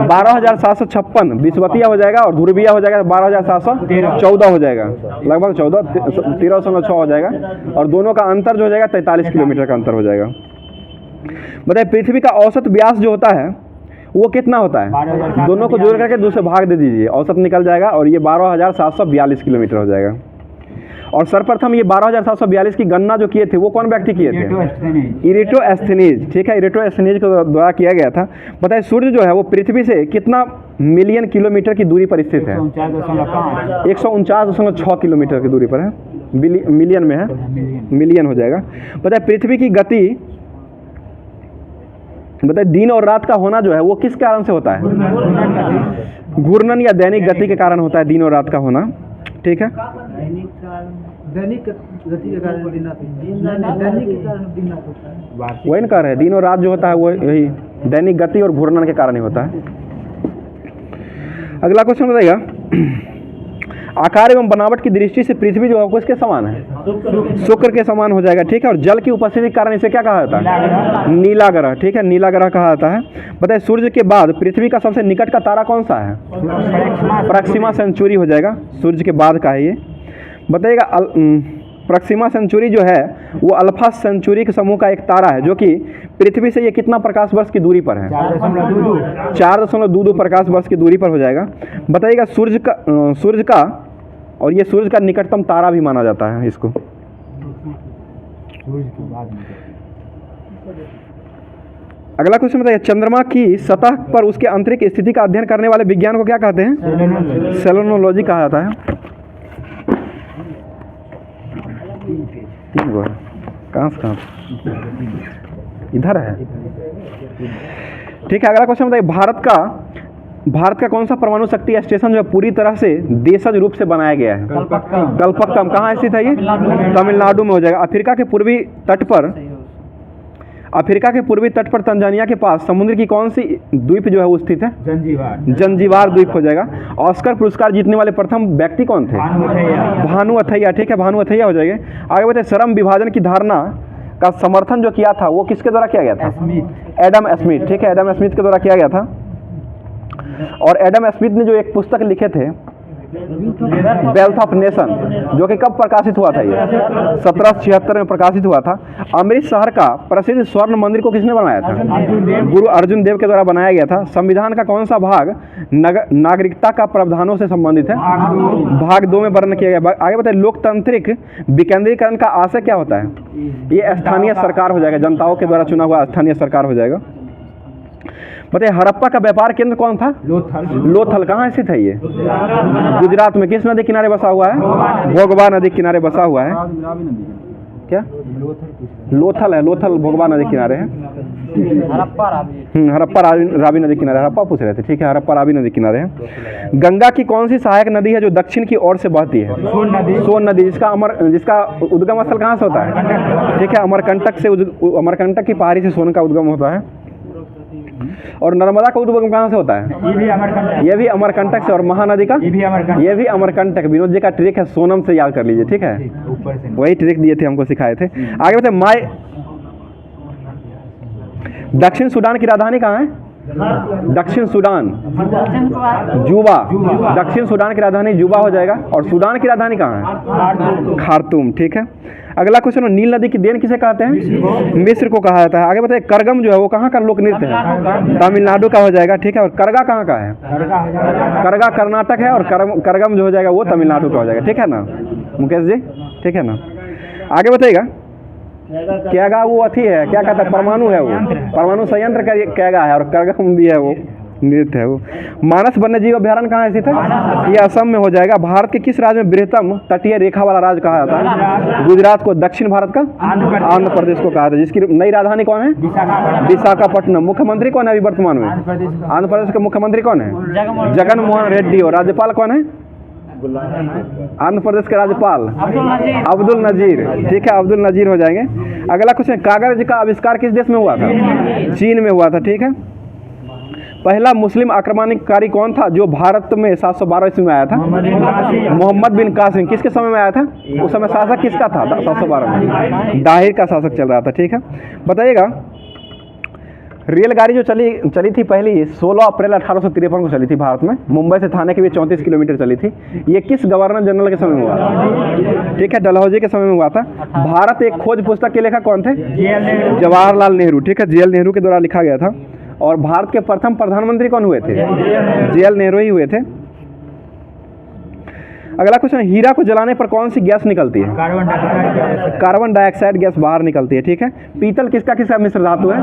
12,756 विषुवतीय हो जाएगा। और ध्रुवीय हो जाएगा 12,714 हो जाएगा, लगभग 13.6 हो जाएगा। और दोनों का अंतर जो हो जाएगा 43 किलोमीटर का अंतर हो जाएगा। बताइए पृथ्वी का औसत व्यास जो होता है वो कितना होता है? दोनों को जोड़ करके दूसरे भाग दे दीजिए, औसत निकल जाएगा और ये 12,742 किलोमीटर हो जाएगा। और सर्वप्रथम ये 12,742 की गणना जो किए थे वो कौन व्यक्ति किए थे? इरेटोस्थेनीज। ठीक है, इरेटोस्थेनीज के द्वारा किया गया था। बताइए सूर्य जो है वो पृथ्वी से कितना मिलियन किलोमीटर की दूरी पर स्थित है? 149.6 किलोमीटर की दूरी पर है। मिलियन में है, मिलियन हो जाएगा। बताइए पृथ्वी की गति, बताइए दिन और रात का होना जो है वो किस कारण से होता है? घूर्णन या दैनिक गति के कारण होता है दिन और रात का होना। ठीक है, दैनिक गति के कारण दिन वही ना कह रहे हैं, दिन और रात जो होता है वो यही दैनिक गति और घूर्णन के कारण ही होता है। अगला क्वेश्चन बताइएगा, आकार एवं बनावट की दृष्टि से पृथ्वी जो है किसके समान है? शुक्र के समान हो जाएगा। ठीक है। और जल की उपस्थिति के कारण इसे क्या कहा जाता है? नीला ग्रह। ठीक है, नीला ग्रह कहा जाता है। बताइए सूर्य के बाद पृथ्वी का सबसे निकट का तारा कौन सा है? प्रक्सिमा सेंचुरी हो जाएगा, सूर्य के बाद का है ये। बताइएगा प्रक्सिमा सेंचुरी जो है वो अल्फा सेंचुरी के समूह का एक तारा है जो कि पृथ्वी से ये कितना प्रकाश वर्ष की दूरी पर है? 4.22 प्रकाश वर्ष की दूरी पर हो जाएगा। बताइएगा सूर्य का और ये सूर्य का निकटतम तारा भी माना जाता है इसको। अगला क्वेश्चन बताइए, चंद्रमा की सतह पर उसके आंतरिक स्थिति का अध्ययन करने वाले विज्ञान को क्या कहते हैं? सेलेनोलॉजी कहा जाता है। कहाँ से इधर है। ठीक है। अगला क्वेश्चन बताइए, भारत का कौन सा परमाणु शक्ति स्टेशन जो है पूरी तरह से देशज रूप से बनाया गया है? कलपक्कम। कहाँ स्थित है ये? तमिलनाडु में हो जाएगा। अफ्रीका के पूर्वी तट पर तंजानिया के पास समुद्र की कौन सी द्वीप जो है वो स्थित है? जंजीबार द्वीप हो जाएगा। ऑस्कर पुरस्कार जीतने वाले प्रथम व्यक्ति कौन थे? भानु अथैया। ठीक है, भानु अथैया हो जाएंगे। आगे बताइए, श्रम विभाजन की धारणा का समर्थन जो किया था वो किसके द्वारा किया गया था? Adam Smith. ठीक है, एडम स्मिथ के द्वारा किया गया था। और एडम स्मिथ ने जो एक पुस्तक लिखे थे वेल्थ ऑफ नेशन, जो कि कब प्रकाशित हुआ था? ये 1776 में प्रकाशित हुआ था। अमृत शहर का प्रसिद्ध स्वर्ण मंदिर को किसने बनाया था? गुरु अर्जुन देव के द्वारा बनाया गया था। संविधान का कौन सा भाग नागरिकता का प्रावधानों से संबंधित है? भाग 2 में वर्णन किया गया। आगे बताइए, लोकतांत्रिक विकेंद्रीकरण का आशय क्या होता है? ये स्थानीय सरकार हो जाएगा, जनताओं के द्वारा चुना हुआ स्थानीय सरकार हो जाएगा। बताइए हड़प्पा का व्यापार केंद्र कौन था? लोथल। कहाँ स्थित है ये? गुजरात में। किस नदी किनारे बसा हुआ है? भोगवा नदी किनारे बसा हुआ है। क्या लोथल है? लोथल भोगवा नदी किनारे है। हड़प्पा रावी नदी किनारे। हड़प्पा पूछ रहे थे। ठीक है, हड़प्पा रावी नदी किनारे है। गंगा की कौन सी सहायक नदी है जो दक्षिण की ओर से बहती है? सोन नदी। जिसका उद्गम स्थल कहाँ से होता है? ठीक है, अमरकंटक की पहाड़ी से सोन का उद्गम होता है। और नर्मदा का उद्गम कहाँ से होता है? ये भी अमरकंटक से। और महानदी का ये भी अमरकंटक। विनोद जी का ट्रिक है, सोनम से याद कर लीजिए। ठीक है, वही ट्रिक दिए थे, हमको सिखाए थे। आगे बताइए, दक्षिण सूडान की राजधानी कहाँ है? दक्षिण सूडान जुबा। दक्षिण सूडान की राजधानी जुबा हो जाएगा। और सूडान की राजधानी कहाँ है? खार्तूम। ठीक है। अगला क्वेश्चन, नील नदी की देन किसे कहते हैं? मिस्र को कहा जाता है। आगे बताइए, करगम जो है वो कहाँ का लोक नृत्य है? तमिलनाडु का हो जाएगा। ठीक है। और करगा कहाँ का है? करगा कर्नाटक है। और करगम जो हो जाएगा वो तमिलनाडु का हो जाएगा। ठीक है ना मुकेश जी? ठीक है ना। आगे बताइएगा, कैगा वो अथी है, क्या कहता है? परमाणु है वो, परमाणु संयंत्र कैगा है। और करगम भी है वो नृत्य है वो। मानस वन्यजीव अभ्यारण्य कहाँ स्थित है? ये असम में हो जाएगा। भारत के किस राज्य में बृहत्तम तटीय रेखा वाला राज्य कहा जाता है? गुजरात को। दक्षिण भारत का? आंध्र प्रदेश को कहा जाता है। जिसकी नई राजधानी कौन है? विशाखापट्टनम। मुख्यमंत्री कौन है अभी वर्तमान में? आंध्र प्रदेश के मुख्यमंत्री कौन है? जगन मोहन रेड्डी। और राज्यपाल कौन है आंध्र प्रदेश के राज्यपाल? अब्दुल नजीर। ठीक है, अब्दुल नजीर हो जाएंगे। अगला क्वेश्चन, कागज का आविष्कार किस देश में हुआ था? चीन में हुआ था। ठीक है। पहला मुस्लिम आक्रमणकारी कौन था जो भारत में 712 ईस्वी में आया था? मोहम्मद बिन कासिम। किसके समय में आया था? उस समय शासक किसका था 712 में? दाहिर का शासक चल रहा था। ठीक है, बताइएगा रेलगाड़ी जो चली थी पहली 16 अप्रैल 1853 को चली थी भारत में। मुंबई से थाने के बीच 34 किलोमीटर चली थी। ये किस गवर्नर जनरल के समय में हुआ था? ठीक है, डलहौजी के समय में हुआ था। भारत एक खोज पुस्तक के लेखक कौन थे? जवाहरलाल नेहरू। ठीक है, JL नेहरू के द्वारा लिखा गया था। और भारत के प्रथम प्रधानमंत्री कौन हुए थे? JL नेहरू ही हुए थे। अगला क्वेश्चन, हीरा को जलाने पर कौन सी गैस निकलती है? कार्बन डाइऑक्साइड गैस बाहर निकलती है। ठीक है। पीतल किसका किसका मिश्र धातु है?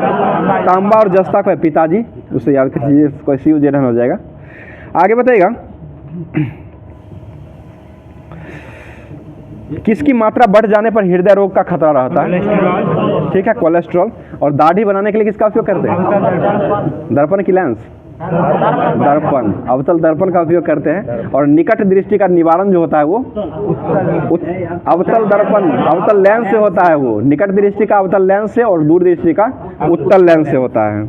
तांबा और जस्ता का है। पिताजी, उससे याद कीजिए, कोई CU हो जाएगा। आगे बताइएगा किसकी मात्रा बढ़ जाने पर हृदय रोग का खतरा रहता है? ठीक है, कोलेस्ट्रॉल। और दाढ़ी बनाने के लिए किसका उपयोग करते हैं? दर्पण की लेंस, दर्पण, अवतल दर्पण का उपयोग करते हैं। और निकट दृष्टि का निवारण जो होता है वो अवतल दर्पण, अवतल लेंस से होता है। वो निकट दृष्टि का अवतल लेंस से और दूर दृष्टि का उत्तल लेंस से होता है।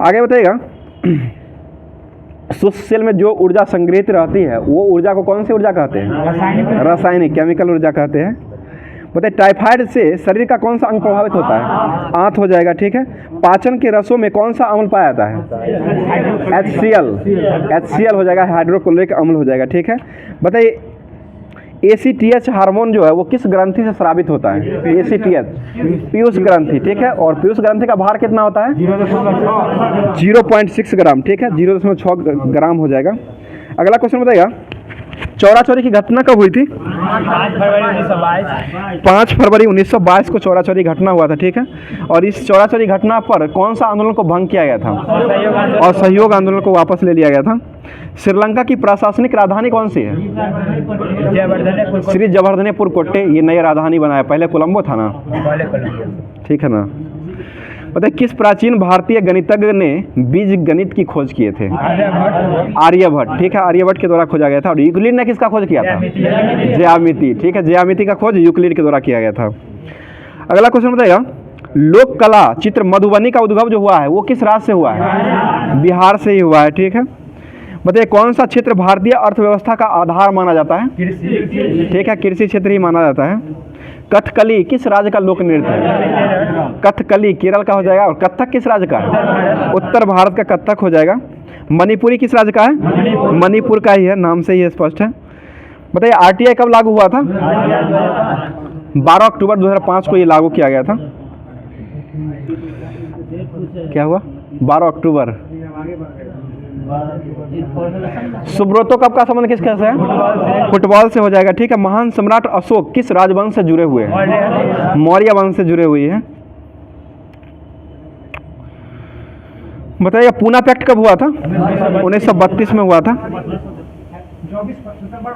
आगे बताइएगा शुष्क सेल में जो ऊर्जा संग्रहित रहती है वो ऊर्जा को कौन सी ऊर्जा कहते हैं? रासायनिक, केमिकल ऊर्जा कहते हैं। बताइए टाइफाइड से शरीर का कौन सा अंग प्रभावित होता है? आंत हो जाएगा। ठीक है। पाचन के रसों में कौन सा अम्ल पाया जाता है? HCl हो जाएगा, हाइड्रोक्लोरिक अम्ल हो जाएगा। ठीक है। बताइए ACTH हार्मोन जो है वो किस ग्रंथि से स्रावित होता है? ACTH, पीयूष ग्रंथि। ठीक है। और पीयूष ग्रंथि का भार कितना होता है? 0.6 ग्राम। ठीक है, 0.6 ग्राम हो जाएगा। अगला क्वेश्चन बताइएगा चौरा चौरी की घटना कब हुई थी? 5 फरवरी 1922 को चौरा चौरी घटना हुआ था। ठीक है। और इस चौरा चौरी घटना पर कौन सा आंदोलन को भंग किया गया था? और सहयोग आंदोलन को वापस ले लिया गया था। श्रीलंका की प्रशासनिक राजधानी कौन सी है? श्री जवर्धनेपुर कोट्टे। ये नई राजधानी बनाया, पहले कोलंबो था ना। ठीक है ना। बताइए किस प्राचीन भारतीय गणितज्ञ ने बीज गणित की खोज किए थे? आर्यभट्ट। ठीक है, आर्यभट्ट के द्वारा खोजा गया था। और यूक्लिड ने किसका खोज किया था? ज्यामिति। ठीक है, ज्यामिति का खोज यूक्लिड के द्वारा किया गया था। अगला क्वेश्चन बताइएगा लोक कला चित्र मधुबनी का उद्भव जो हुआ है वो किस राज्य से हुआ है? बिहार से ही हुआ है। ठीक है। बताइए कौन सा क्षेत्र भारतीय अर्थव्यवस्था का आधार माना जाता है? ठीक है, कृषि क्षेत्र ही माना जाता है। कथकली किस राज्य का लोक नृत्य है? कथकली केरल का हो जाएगा। और कथक किस राज्य का है? उत्तर भारत का कथक हो जाएगा। मणिपुरी किस राज्य का है? मणिपुर का ही है, नाम से ही स्पष्ट है। बताइए RTI कब लागू हुआ था? 12 अक्टूबर 2005 को ये लागू किया गया था। क्या हुआ? 12 अक्टूबर। सुब्रतो कप का संबंध किसके से है? फुटबॉल से हो जाएगा। ठीक है। महान सम्राट अशोक किस राजवंश से जुड़े हुए हैं? मौर्य वंश से जुड़े हुए हैं। बताइए पूना पैक्ट कब हुआ था? 1932 में हुआ था। 24 सितंबर।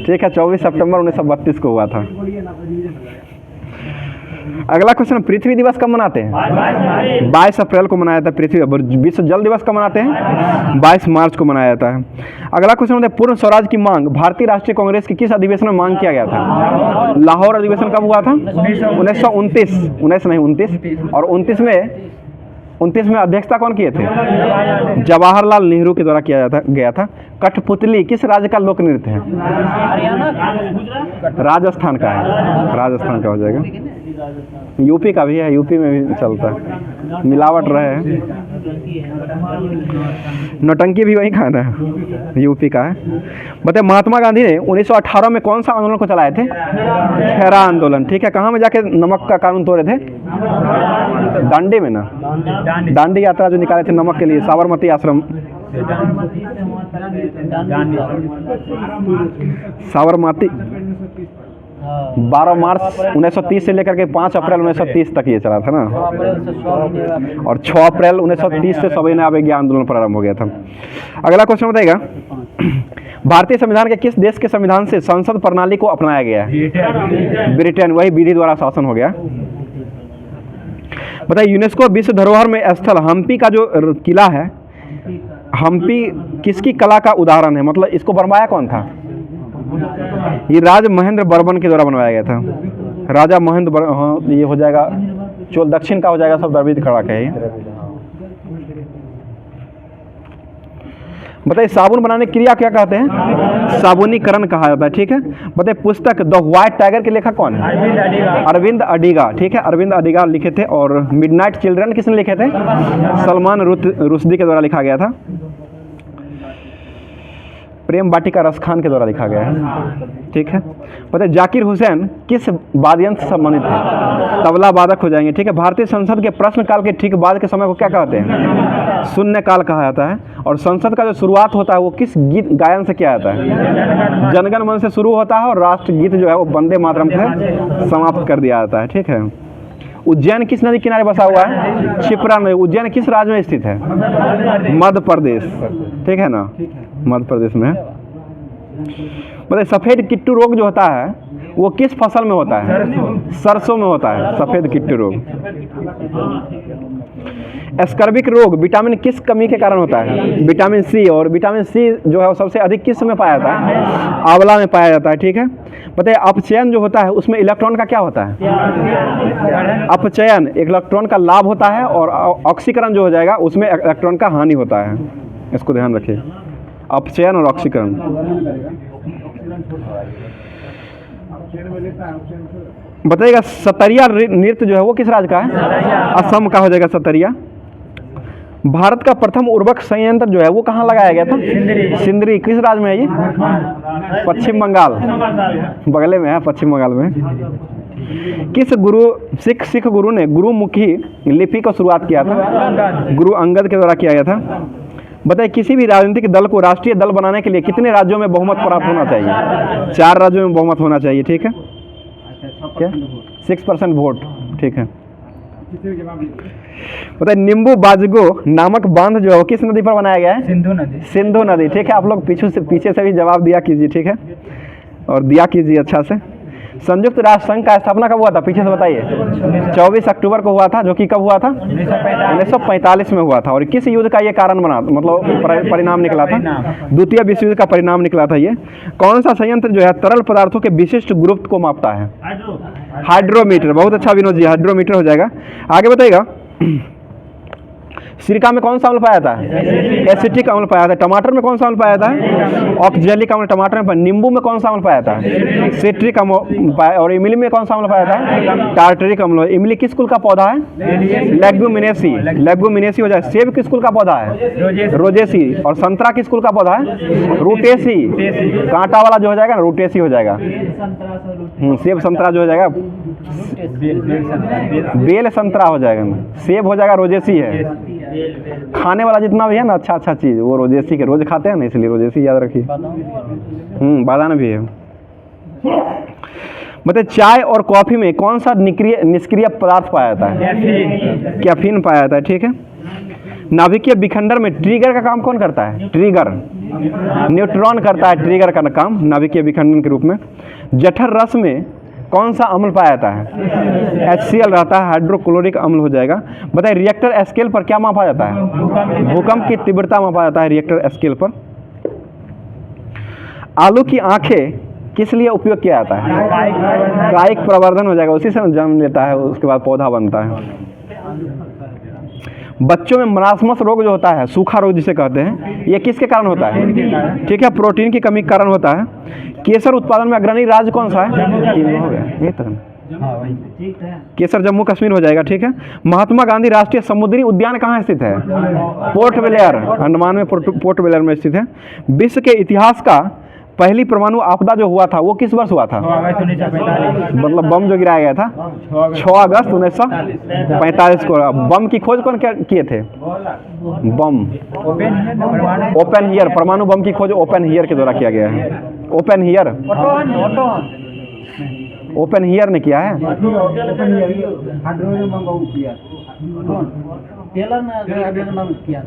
ठीक है, 24 सितंबर 1932 को हुआ था। अगला क्वेश्चन पृथ्वी दिवस कब मनाते हैं? 22 अप्रैल को मनाया जाता है पृथ्वी। विश्व जल दिवस कब मनाते हैं? 22 मार्च को मनाया जाता है। अगला क्वेश्चन होता है पूर्ण स्वराज की मांग भारतीय राष्ट्रीय कांग्रेस के किस अधिवेशन में मांग किया गया था? लाहौर अधिवेशन कब हुआ था? 1929। और 29 में अध्यक्षता कौन किए थे? जवाहरलाल नेहरू के द्वारा किया गया था। कठपुतली किस राज्य का लोक नृत्य है? राजस्थान का है, राजस्थान का हो जाएगा। यूपी का भी है, यूपी में भी चलता है, मिलावट रहे हैं। नौटंकी भी वही खाना है, यूपी का है। बताइए महात्मा गांधी ने 1918 में कौन सा आंदोलन को चलाए थे? खेरा आंदोलन। ठीक है। कहाँ में जाके नमक का कानून तोड़े थे? दांडी में ना, दांडी यात्रा जो निकाले थे नमक के लिए, साबरमती आश्रम। साबरमती 12 मार्च 1930 से लेकर के 5 अप्रैल 1930 तक ये चला था ना, और 6 अप्रैल 1930 से सविनय अवज्ञा आंदोलन प्रारंभ हो गया था। अगला क्वेश्चन बताइएगा, भारतीय संविधान के किस देश के संविधान से संसद प्रणाली को अपनाया गया है? ब्रिटेन, वही विधि द्वारा शासन हो गया। बताइए, यूनेस्को विश्व धरोहर में स्थल हम्पी का जो किला है, हम्पी किसकी कला का उदाहरण है? मतलब इसको बनवाया कौन था? ये राजा महेंद्र बर्मन के द्वारा बनवाया गया था। राजा महेंद्र हाँ, ये हो जाएगा चोल दक्षिण का हो जाएगा, सब द्रविड़ खड़ा का है। बताइए, साबुन बनाने की क्रिया क्या कहते हैं? साबुनीकरण कहा जाता है। ठीक है। बताइए, पुस्तक द व्हाइट टाइगर के लेखक कौन है? अरविंद अडिगा। ठीक है, अरविंद अडिगा लिखे थे। और मिडनाइट चिल्ड्रन किसने लिखे थे? सलमान रुश्दी के द्वारा लिखा गया था। प्रेम वाटिका रस खान के द्वारा लिखा गया है। ठीक है। बताइए, जाकिर हुसैन किस वाद्ययंत्र से संबंधित है? तबला वादक हो जाएंगे। ठीक है। भारतीय संसद के प्रश्नकाल के ठीक बाद के समय को क्या कहते हैं? शून्यकाल कहा जाता है। और संसद का जो शुरुआत होता है वो किस गीत गायन से किया जाता है? जनगण मन से शुरू होता है और राष्ट्रगीत जो है वो वंदे मातरम से समाप्त कर दिया जाता है। ठीक है। उज्जैन किस नदी किनारे बसा हुआ है? क्षिप्रा नदी। उज्जैन किस राज्य में स्थित है? मध्य प्रदेश। ठीक है ना, मध्य प्रदेश में। मतलब सफ़ेद किट्टू रोग जो होता है वो किस फसल में होता है? सरसों में होता है सफ़ेद किट्टू रोग। स्कर्विक रोग विटामिन किस कमी के कारण होता है? Vitamin C. और विटामिन सी जो है वो सबसे अधिक किस में पाया जाता है? आंवला में पाया जाता है। ठीक है। बताइए, अपचयन जो होता है उसमें इलेक्ट्रॉन का क्या होता है? अपचयन इलेक्ट्रॉन का लाभ होता है, और ऑक्सीकरण जो हो जाएगा उसमें इलेक्ट्रॉन का हानि होता है। इसको ध्यान रखिए, अपचयन और ऑक्सीकरण। बताइएगा, सतरिया नृत्य जो है वो किस राज्य का है? असम का हो जाएगा सतरिया। भारत का प्रथम उर्वरक संयंत्र जो है वो कहाँ लगाया गया था? सिंदरी। किस राज्य में है ये? पश्चिम बंगाल, बगले में है, पश्चिम बंगाल में। किस गुरु सिख गुरु ने गुरुमुखी लिपि को शुरुआत किया था? गुरु अंगद के द्वारा किया गया था। बताइए, किसी भी राजनीतिक दल को राष्ट्रीय दल बनाने के लिए कितने राज्यों में बहुमत प्राप्त होना चाहिए? 4 राज्यों में बहुमत होना चाहिए। ठीक है। क्या? 6% वोट। ठीक है। बताइए, नींबू बाजगो नामक बांध जो है वो किस नदी पर बनाया गया है? सिंधु नदी। सिंधु नदी। ठीक है। आप लोग पीछे से भी जवाब दिया कीजिए। ठीक है, और दिया कीजिए अच्छा से। संयुक्त राष्ट्र संघ का स्थापना कब हुआ था? पीछे से बताइए। 24 अक्टूबर को हुआ था, जो कि कब हुआ था? 1945 में हुआ था। और किस युद्ध का ये कारण बना, मतलब परिणाम निकला था? द्वितीय विश्व युद्ध का परिणाम निकला था ये। कौन सा संयंत्र जो है तरल पदार्थों के विशिष्ट ग्रुप को मापता है? हाइड्रोमीटर। बहुत अच्छा विनोद जी, हाइड्रोमीटर हो जाएगा। आगे बताइएगा, सिरका में कौन सा अम्ल पाया जाता है? एसिटिक अम्ल पाया जाता है। टमाटर में कौन सा अम्ल पाया जाता है? ऑक्जेलिक अम्ल टमाटर में। नींबू में कौन सा अम्ल पाया जाता है? सिट्रिक अम्ल पाया। और इमली में कौन सा अम्ल पाया जाता है? टार्टरिक अम्ल। इमली किस कुल का पौधा है? लेग्युमिनेसी। लेग्युमिनेसी हो जाए। सेब किस कुल का पौधा है? रोजेसी। और संतरा किस कुल का पौधा है? रूटेसी। कांटा वाला जो हो जाएगा ना, रूटेसी हो जाएगा। सेब संतरा जो हो जाएगा बेल संतरा हो जाएगा ना। सेब हो जाएगा रोजेसी है। खाने वाला जितना भी है ना अच्छा चीज़ वो रोजेसी के, रोज खाते हैं ना, इसलिए रोजेसी याद रखिए। बादाम भी है। मतलब चाय और कॉफ़ी में कौन सा निष्क्रिय पदार्थ पाया जाता है? कैफीन पाया जाता है। ठीक है। नाभिकीय विखंडन में ट्रिगर का काम कौन करता है? ट्रिगर न्यूट्रॉन करता है ट्रिगर का काम नाभिकीय विखंडन के रूप में। जठर रस में कौन सा अम्ल पाया जाता है? HCl रहता है, हाइड्रोक्लोरिक अम्ल हो जाएगा। बताइए, रिएक्टर स्केल पर क्या मापा जाता है? भूकंप की तीव्रता मापा जाता है रिएक्टर स्केल पर। आलू की आंखें किस लिए उपयोग किया जाता है? कायिक प्रवर्धन हो जाएगा, उसी से जन्म लेता है, उसके बाद पौधा बनता है। बच्चों में मरासमस रोग जो होता है, सूखा रोग जिसे कहते हैं, ये किसके कारण होता है? ठीक है, प्रोटीन की कमी के कारण होता है। केसर उत्पादन में अग्रणी राज्य कौन सा है? हो गया केसर जम्मू कश्मीर हो जाएगा। ठीक है। महात्मा गांधी राष्ट्रीय समुद्री उद्यान कहाँ स्थित है? पोर्ट ब्लेयर, अंडमान में पोर्ट ब्लेयर में स्थित है। विश्व के इतिहास का पहली परमाणु आपदा जो हुआ था वो किस वर्ष हुआ था? मतलब बम जो गिराया गया था 6 अगस्त 1945 को। बम की खोज कौन किए थे? बम ओपन हियर, परमाणु बम की खोज ओपन हियर के द्वारा किया गया है। ओपन हियर ओपन हीयर ने किया है। हाइड्रोजन बम का किया टेलर ने हाइड्रोजन बम किया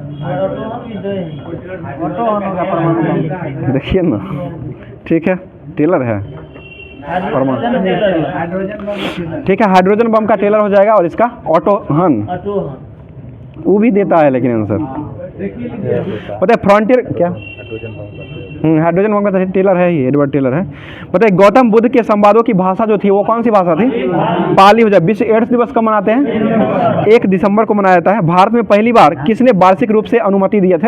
ऑटो का परमाणु बम। देखिए ना, ठीक है, टेलर है परमाणु, हाइड्रोजन बम ठीक है, हाइड्रोजन बम का टेलर हो जाएगा। और इसका ऑटो हन वो भी देता है, लेकिन आंसर पता है फ्रंटियर क्या, हाइड्रोजन बम का टेलर है ही, एडवर्ड टेलर है। पता है गौतम बुद्ध के संवादों की भाषा जो थी वो कौन सी भाषा थी? पाली हो जाए। विश्व एड्स दिवस कब मनाते हैं? 1 दिसंबर को मनाया जाता है। भारत में पहली बार किसने वार्षिक रूप से अनुमति दिए थे?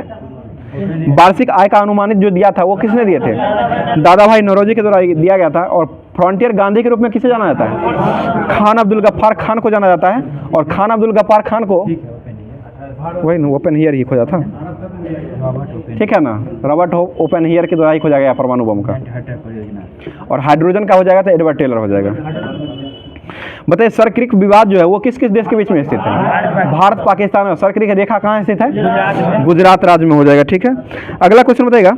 वार्षिक आय का अनुमानित जो दिया था वो किसने दिए थे? दादा भाई नौरोजी के द्वारा दिया गया था। और फ्रंटियर गांधी के रूप में किसे जाना जाता है? खान अब्दुल गफ्फार खान को जाना जाता है। और खान अब्दुल गफ्फार खान को वही ओपन हीयर ही खोजा था, ठीक है ना, रॉबर्ट ओपन हीयर के द्वारा ही खोजा गया परमाणु बम का। और हाइड्रोजन का हो जाएगा तो एडवर्ड टेलर हो जाएगा। बताइए सर क्रिक विवाद जो है वो किस किस देश के बीच में स्थित है? भारत पाकिस्तान में। सर क्रिक रेखा कहाँ स्थित है? गुजरात राज्य में हो जाएगा, ठीक है। अगला क्वेश्चन बताइएगा,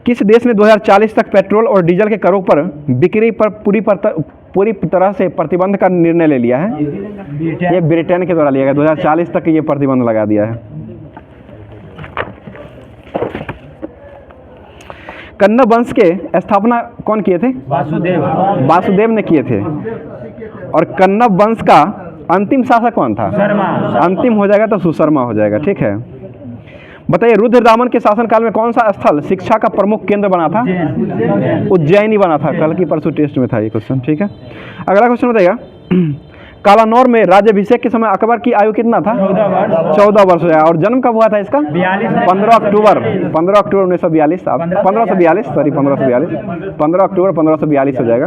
किस देश ने 2040 तक पेट्रोल और डीजल के करों पर बिक्री पर पूरी तरह से प्रतिबंध का निर्णय ले लिया है? ये ब्रिटेन के द्वारा लिया गया, 2040 तक ये प्रतिबंध लगा दिया है। कन्नव वंश के स्थापना कौन किए थे? वासुदेव ने किए थे। और कन्नव वंश का अंतिम शासक कौन था? अंतिम हो जाएगा तो सुशर्मा हो जाएगा, ठीक है। बताइए रुद्रदामन के शासनकाल में कौन सा स्थल शिक्षा का प्रमुख केंद्र बना था? उज्जैनी बना था। कल की परसों टेस्ट में था ये क्वेश्चन, ठीक है। अगला क्वेश्चन बताइएगा, कालानौर में राज्याभिषेक के समय अकबर की आयु कितना था? 14 वर्ष हो जाएगा। और जन्म कब हुआ था इसका? 15 अक्टूबर 1942, 1542 सॉरी 1542 अक्टूबर 1542 हो जाएगा।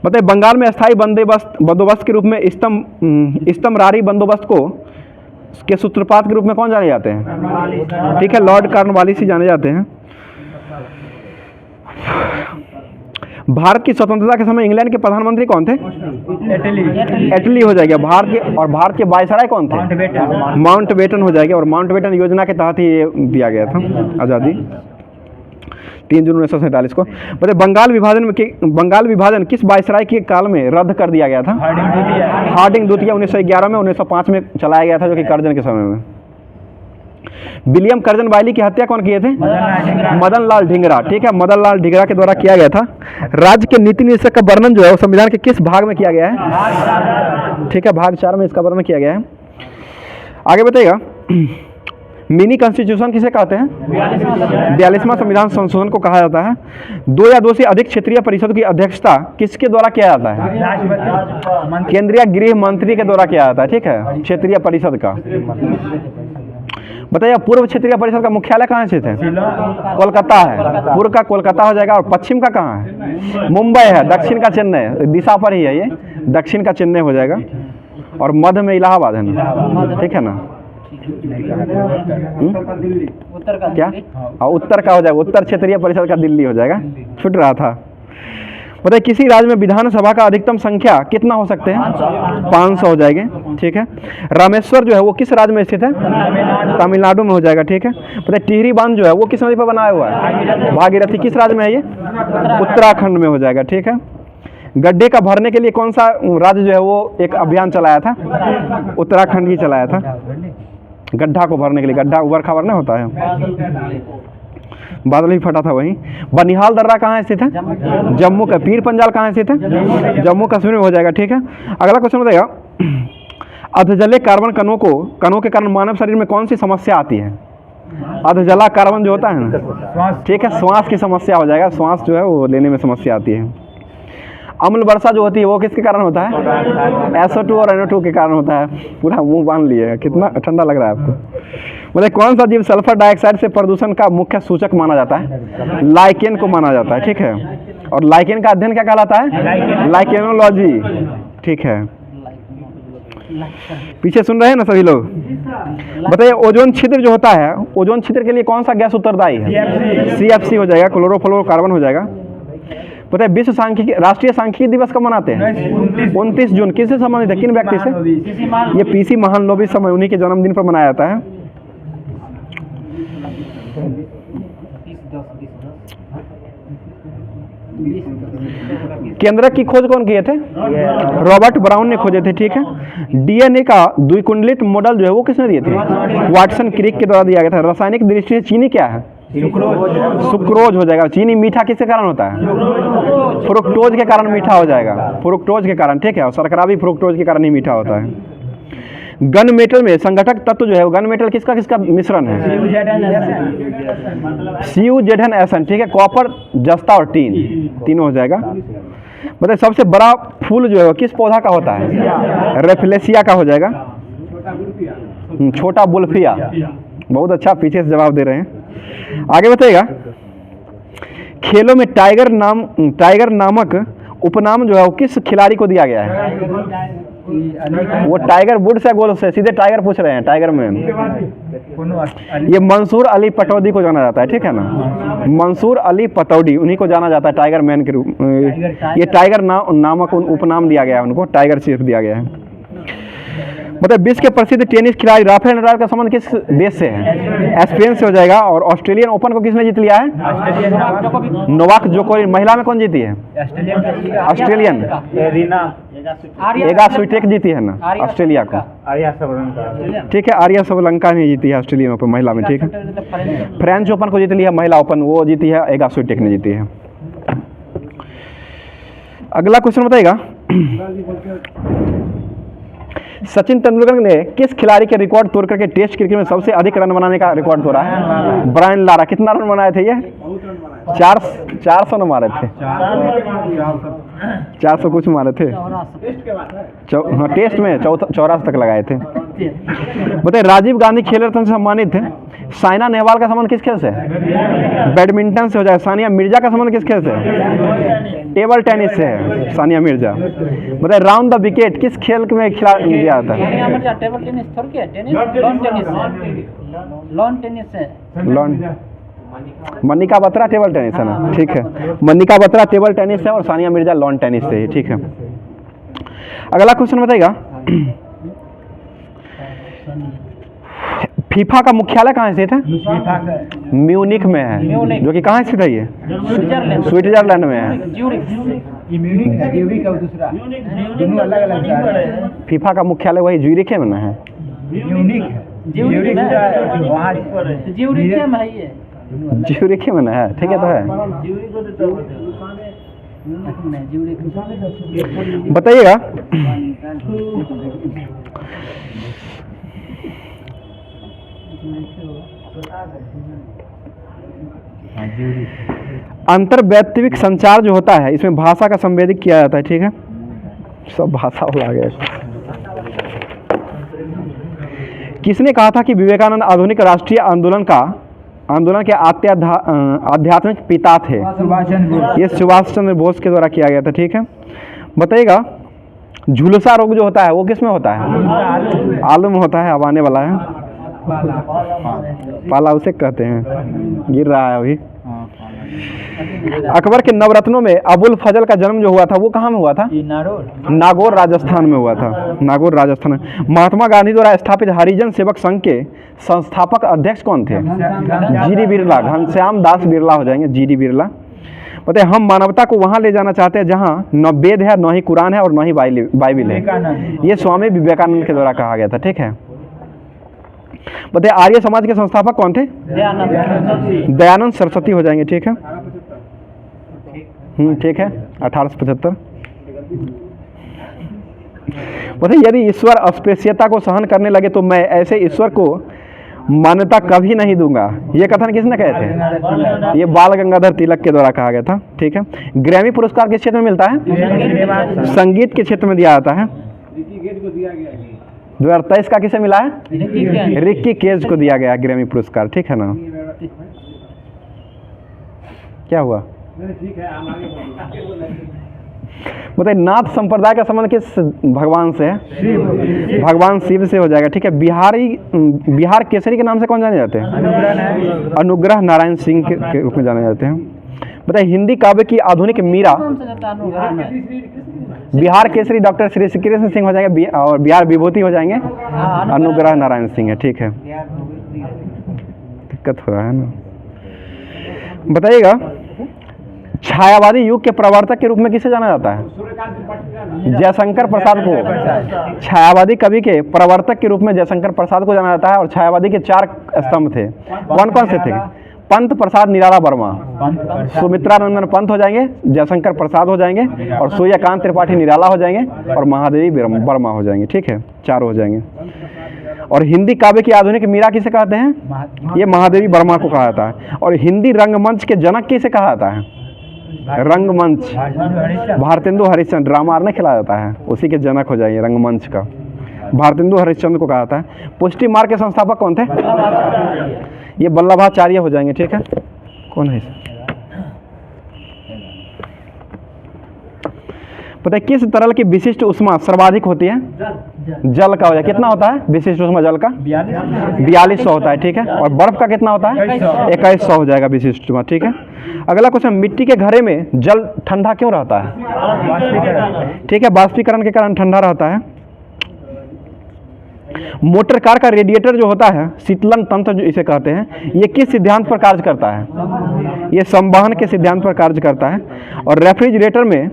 बताइए बंगाल में स्थायी बंदोबस्त के रूप में इस्तमरारी बंदोबस्त को के सूत्रपात के रूप में कौन जाने जाते हैं? ठीक है, लॉर्ड कॉर्नवालिस ही जाने जाते हैं। भारत की स्वतंत्रता के समय इंग्लैंड के प्रधानमंत्री कौन थे? एटली हो जाएगा। भारत के वायसराय कौन थे? माउंटबेटन हो जाएगा। और माउंटबेटन योजना के तहत ही ये दिया गया था आज़ादी, 3 जून 1947 को। बताइए बंगाल विभाजन किस वायसराय के काल में रद्द कर दिया गया था? हार्डिंग द्वितीय 1911 में, 1905 में चलाया गया था, जो कि कर्जन के समय में। विलियम कर्जन वायली की हत्या कौन किए थे? मदन लाल ढींगरा, ठीक है, मदन लाल ढींगरा के द्वारा किया गया था। राज्य के नीति निदेशक का वर्णन जो है वो संविधान के किस भाग में किया गया है? ठीक है, भाग 4 में इसका वर्णन किया गया है। आगे बताइएगा, मिनी कॉन्स्टिट्यूशन किसे कहते हैं? 42वां संविधान संशोधन को कहा जाता है। 2 या 2 से अधिक क्षेत्रीय परिषद की अध्यक्षता किसके द्वारा किया जाता है? केंद्रीय गृह मंत्री के द्वारा किया जाता है, ठीक है, क्षेत्रीय परिषद का। बताइए पूर्व क्षेत्रीय परिषद का मुख्यालय कहाँ स्थित है? कोलकाता है। पूर्व का कोलकाता हो जाएगा। और पश्चिम का कहाँ है? मुंबई है। दक्षिण का चेन्नई, दिशा पर ही है ये, दक्षिण का चेन्नई हो जाएगा। और मध्य में इलाहाबाद है ना, ठीक है ना। उत्तर का क्या? हाँ, उत्तर का हो जाएगा, उत्तर क्षेत्रीय परिषद का दिल्ली हो जाएगा, छूट रहा था। बताइए किसी राज्य में विधानसभा का अधिकतम संख्या कितना हो सकते हैं? 500 हो जाएंगे, ठीक है। रामेश्वर जो है वो किस राज्य में स्थित है? तमिलनाडु में हो जाएगा, ठीक है। बताइए टिहरी बांध जो है वो किस नदी पर बनाया हुआ है? भागीरथी। किस राज्य में है ये? उत्तराखंड में हो जाएगा, ठीक है। गड्ढे का भरने के लिए कौन सा राज्य जो है वो एक अभियान चलाया था? उत्तराखंड ही चलाया था, गड्ढा को भरने के लिए। गड्ढा उबर खबर नहीं होता है, बादल ही फटा था वहीं। बनिहाल दर्रा कहाँ स्थित है? जम्मू का। पीर पंजाल कहाँ स्थित है? जम्मू कश्मीर में हो जाएगा, ठीक है। अगला क्वेश्चन बताइएगा, अधजले कार्बन कणों के कारण मानव शरीर में कौन सी समस्या आती है? अधजला कार्बन जो होता है ना, ठीक है, श्वास की समस्या हो जाएगा। श्वास जो है वो लेने में समस्या आती है। अम्ल वर्षा जो होती है वो किसके कारण होता है? SO2 और NO2 के कारण होता है। पूरा मुंह बांध लिए, कितना ठंडा लग रहा है आपको। मतलब कौन सा जीव सल्फर डाइऑक्साइड से प्रदूषण का मुख्य सूचक माना जाता है? लाइकेन को माना जाता है, ठीक है। और लाइकेन का अध्ययन क्या कहलाता है? लाइकेनोलॉजी, ठीक है। पीछे सुन रहे हैं ना सभी लोग? बताइए ओजोन छिद्र जो होता है, ओजोन छिद्र के लिए कौन सा गैस उत्तरदायी है? CFC हो जाएगा, क्लोरोफ्लोरोकार्बन हो जाएगा। पता है विश्व सांख्यिकी राष्ट्रीय सांख्यिकी दिवस कब मनाते हैं? 29 जून। किससे संबंधित है? किन व्यक्ति से? ये PC महाननोबिस समय, उन्हीं के जन्मदिन पर मनाया जाता है। केंद्रक की खोज कौन किए थे? रॉबर्ट ब्राउन ने खोजे थे, ठीक है। डीएनए का द्विकुंडलित मॉडल जो है वो किसने दिए थे? वाटसन क्रिक के द्वारा दिया गया था। रासायनिक दृष्टि से चीनी क्या है? सुक्रोज हो जाएगा। चीनी मीठा किसके कारण होता है? फ्रुक्टोज के कारण मीठा हो जाएगा, फ्रुक्टोज के कारण, ठीक है। और शर्करा भी फ्रुक्टोज के कारण ही मीठा होता है। गन मेटल में संगठक तत्व जो है वो गन मेटल किसका किसका मिश्रण है? CuZnSn, ठीक है। कॉपर, जस्ता और टीन, तीनों हो जाएगा। बताइए सबसे बड़ा फूल जो है वो किस पौधा का होता है? रेफलेसिया का हो जाएगा। छोटा बुल्फिया, बहुत अच्छा, पीछे से जवाब दे रहे हैं। आगे बताइएगा, खेलों में टाइगर नामक उपनाम जो है वो किस खिलाड़ी को दिया गया है? वो टाइगर वुड्स या गोल से सीधे टाइगर पूछ रहे हैं, टाइगर मैन। ये मंसूर अली पटौदी को जाना जाता है, ठीक है ना। मंसूर अली पटौदी, उन्हीं को जाना जाता है टाइगर मैन के रूप। ये टाइगर नामक उपनाम दिया गया है उनको, टाइगर सिर्फ दिया गया है। मतलब विश्व के प्रसिद्ध टेनिस खिलाड़ी राफेल नडाल का संबंध किस देश से है? स्पेन से हो जाएगा। और ऑस्ट्रेलियन ओपन को किसने जीत लिया है? नोवाक जोकोविच। महिला में कौन जीती है? ऑस्ट्रेलियन एगा स्विटेक जीती है ना ऑस्ट्रेलिया को, ठीक है। आर्या सबलंका ने जीती है ऑस्ट्रेलियन ओपन महिला में, ठीक है। फ्रेंच ओपन को जीत लिया महिला ओपन, वो जीती है एगा स्विटेक ने जीती है। अगला क्वेश्चन बताइएगा, सचिन तेंदुलकर ने किस खिलाड़ी के रिकॉर्ड तोड़ करके टेस्ट क्रिकेट में सबसे अधिक रन बनाने का रिकॉर्ड तोड़ा है? Brian Lara. कितना रन बनाए थे ये? 400 न मारे थे, 400 कुछ मारे थे। हाँ, टेस्ट में 84 तक लगाए थे। बताइए राजीव गांधी खेल रत्न से सम्मानित थे। साइना नेहवाल का संबंध किस खेल से? बैडमिंटन से हो जाएगा। सानिया मिर्जा का संबंध किस खेल से? टेबल टेनिस से है सानिया मिर्जा। बताइए राउंड द विकेट किस खेल में दिया जाता है? टेबल टेनिस थोड़ी है, टेनिस लॉन टेनिस है। मनिका बत्रा टेबल टेनिस है ना, ठीक है। मनिका बत्रा टेबल टेनिस है और सानिया मिर्जा लॉन टेनिस से ही, ठीक है। अगला क्वेश्चन बताइएगा, फीफा का मुख्यालय कहाँ स्थित है? म्यूनिख में है, जो कि कहाँ स्थित है? ये स्विट्जरलैंड में है। फीफा का मुख्यालय वही ज्यूरिख में है। ज्यूरिख में ना है, ठीक है। तो है, बताइएगा अंतर्वैयक्तिक संचार जो होता है इसमें भाषा का संवेदक किया जाता है, ठीक है। सब भाषा हो गया। किसने कहा था कि विवेकानंद आधुनिक राष्ट्रीय आंदोलन के आध्यात्मिक पिता थे? ये सुभाष चंद्र बोस के द्वारा किया गया था, ठीक है। बताइएगा झुलसा रोग जो होता है वो किस में होता है? आलू में होता है। अब आने वाला है पाला उसे कहते हैं, गिर रहा है अभी। अकबर के नवरत्नों में अबुल फजल का जन्म जो हुआ था वो कहाँ में हुआ था? नागौर राजस्थान में हुआ था। नागौर राजस्थान में। महात्मा गांधी द्वारा स्थापित हरिजन सेवक संघ के संस्थापक अध्यक्ष कौन थे? जीडी बिरला, घनश्याम दास बिरला हो जाएंगे, जीडी बिरला। बताइए हम मानवता को वहाँ ले जाना चाहते हैं जहाँ न वेद है, न ही कुरान है और न ही बाइबिल है। ये स्वामी विवेकानंद के द्वारा कहा गया था, ठीक है। बताइए आर्य समाज के संस्थापक कौन थे? दयानंद सरस्वती हो जाएंगे, ठीक है। ठीक है, 1875। बताइए यदि ईश्वर अस्पृश्यता को सहन करने लगे तो मैं ऐसे ईश्वर को मान्यता कभी नहीं दूंगा। ये कथन किसने कहे थे? ये बाल गंगाधर तिलक के द्वारा कहा गया था, ठीक है। ग्रैमी पुरस्कार किस क्षेत्र में मिलता है? संगीत के क्षेत्र में दिया जाता है। 2023 का किसे मिला है? रिक्की केज को दिया गया ग्रैमी पुरस्कार, ठीक है ना। क्या हुआ? बताइए नाथ संप्रदाय का संबंध किस भगवान से है? भगवान शिव से हो जाएगा, ठीक है। बिहार केसरी के नाम से कौन जाने जाते हैं? अनुग्रह नारायण सिंह के रूप में जाने जाते हैं। बताइए हिंदी काव्य की आधुनिक मीरा। बिहार केसरी डॉक्टर श्री कृष्ण सिंह हो जाएंगे और बिहार विभूति हो जाएंगे अनुग्रह नारायण सिंह है, ठीक है। दिक्कत हो रहा है ना। बताइएगा छायावादी युग के प्रवर्तक के रूप में किसे जाना जाता है? जयशंकर प्रसाद को। छायावादी कवि के प्रवर्तक के रूप में जयशंकर प्रसाद को जाना जाता है। और छायावादी के 4 स्तंभ थे, कौन कौन से थे? पंत प्रसाद निराला वर्मा, सुमित्रानंदन पंत हो जाएंगे, जयशंकर प्रसाद हो जाएंगे, और सूर्यकांत त्रिपाठी निराला हो जाएंगे, और महादेवी वर्मा हो जाएंगे। ठीक है, 4 हो जाएंगे। और हिंदी काव्य की आधुनिक मीरा किसे कहते हैं? ये महादेवी वर्मा को कहा जाता है। और हिंदी रंगमंच के जनक किसे कहा जाता है? रंगमंच भारतेंदु हरिश्चंद्र, रामायण ने खिलाया जाता है, उसी के जनक हो जाएंगे रंगमंच का, भारतेंदु हरिश्चंद्र को कहा जाता है। पुष्टि मार्ग के संस्थापक कौन थे? ये वल्लभाचार्य हो जाएंगे। ठीक है, कौन है? पता है किस तरल की विशिष्ट उष्मा सर्वाधिक होती है? जल का हो जाए। कितना होता है विशिष्ट उष्मा जल का? 4200 होता है। ठीक है, और बर्फ का कितना होता है? 2100 हो जाएगा विशिष्ट उष्मा। ठीक है, अगला क्वेश्चन, मिट्टी के घड़े में जल ठंडा क्यों रहता है? ठीक है, बाष्पीकरण के कारण ठंडा रहता है। मोटर कार का रेडिएटर जो होता है, शीतलन तंत्र जो इसे कहते हैं, ये किस सिद्धांत पर कार्य करता है? ये संवहन के सिद्धांत पर कार्य करता है। और रेफ्रिजरेटर में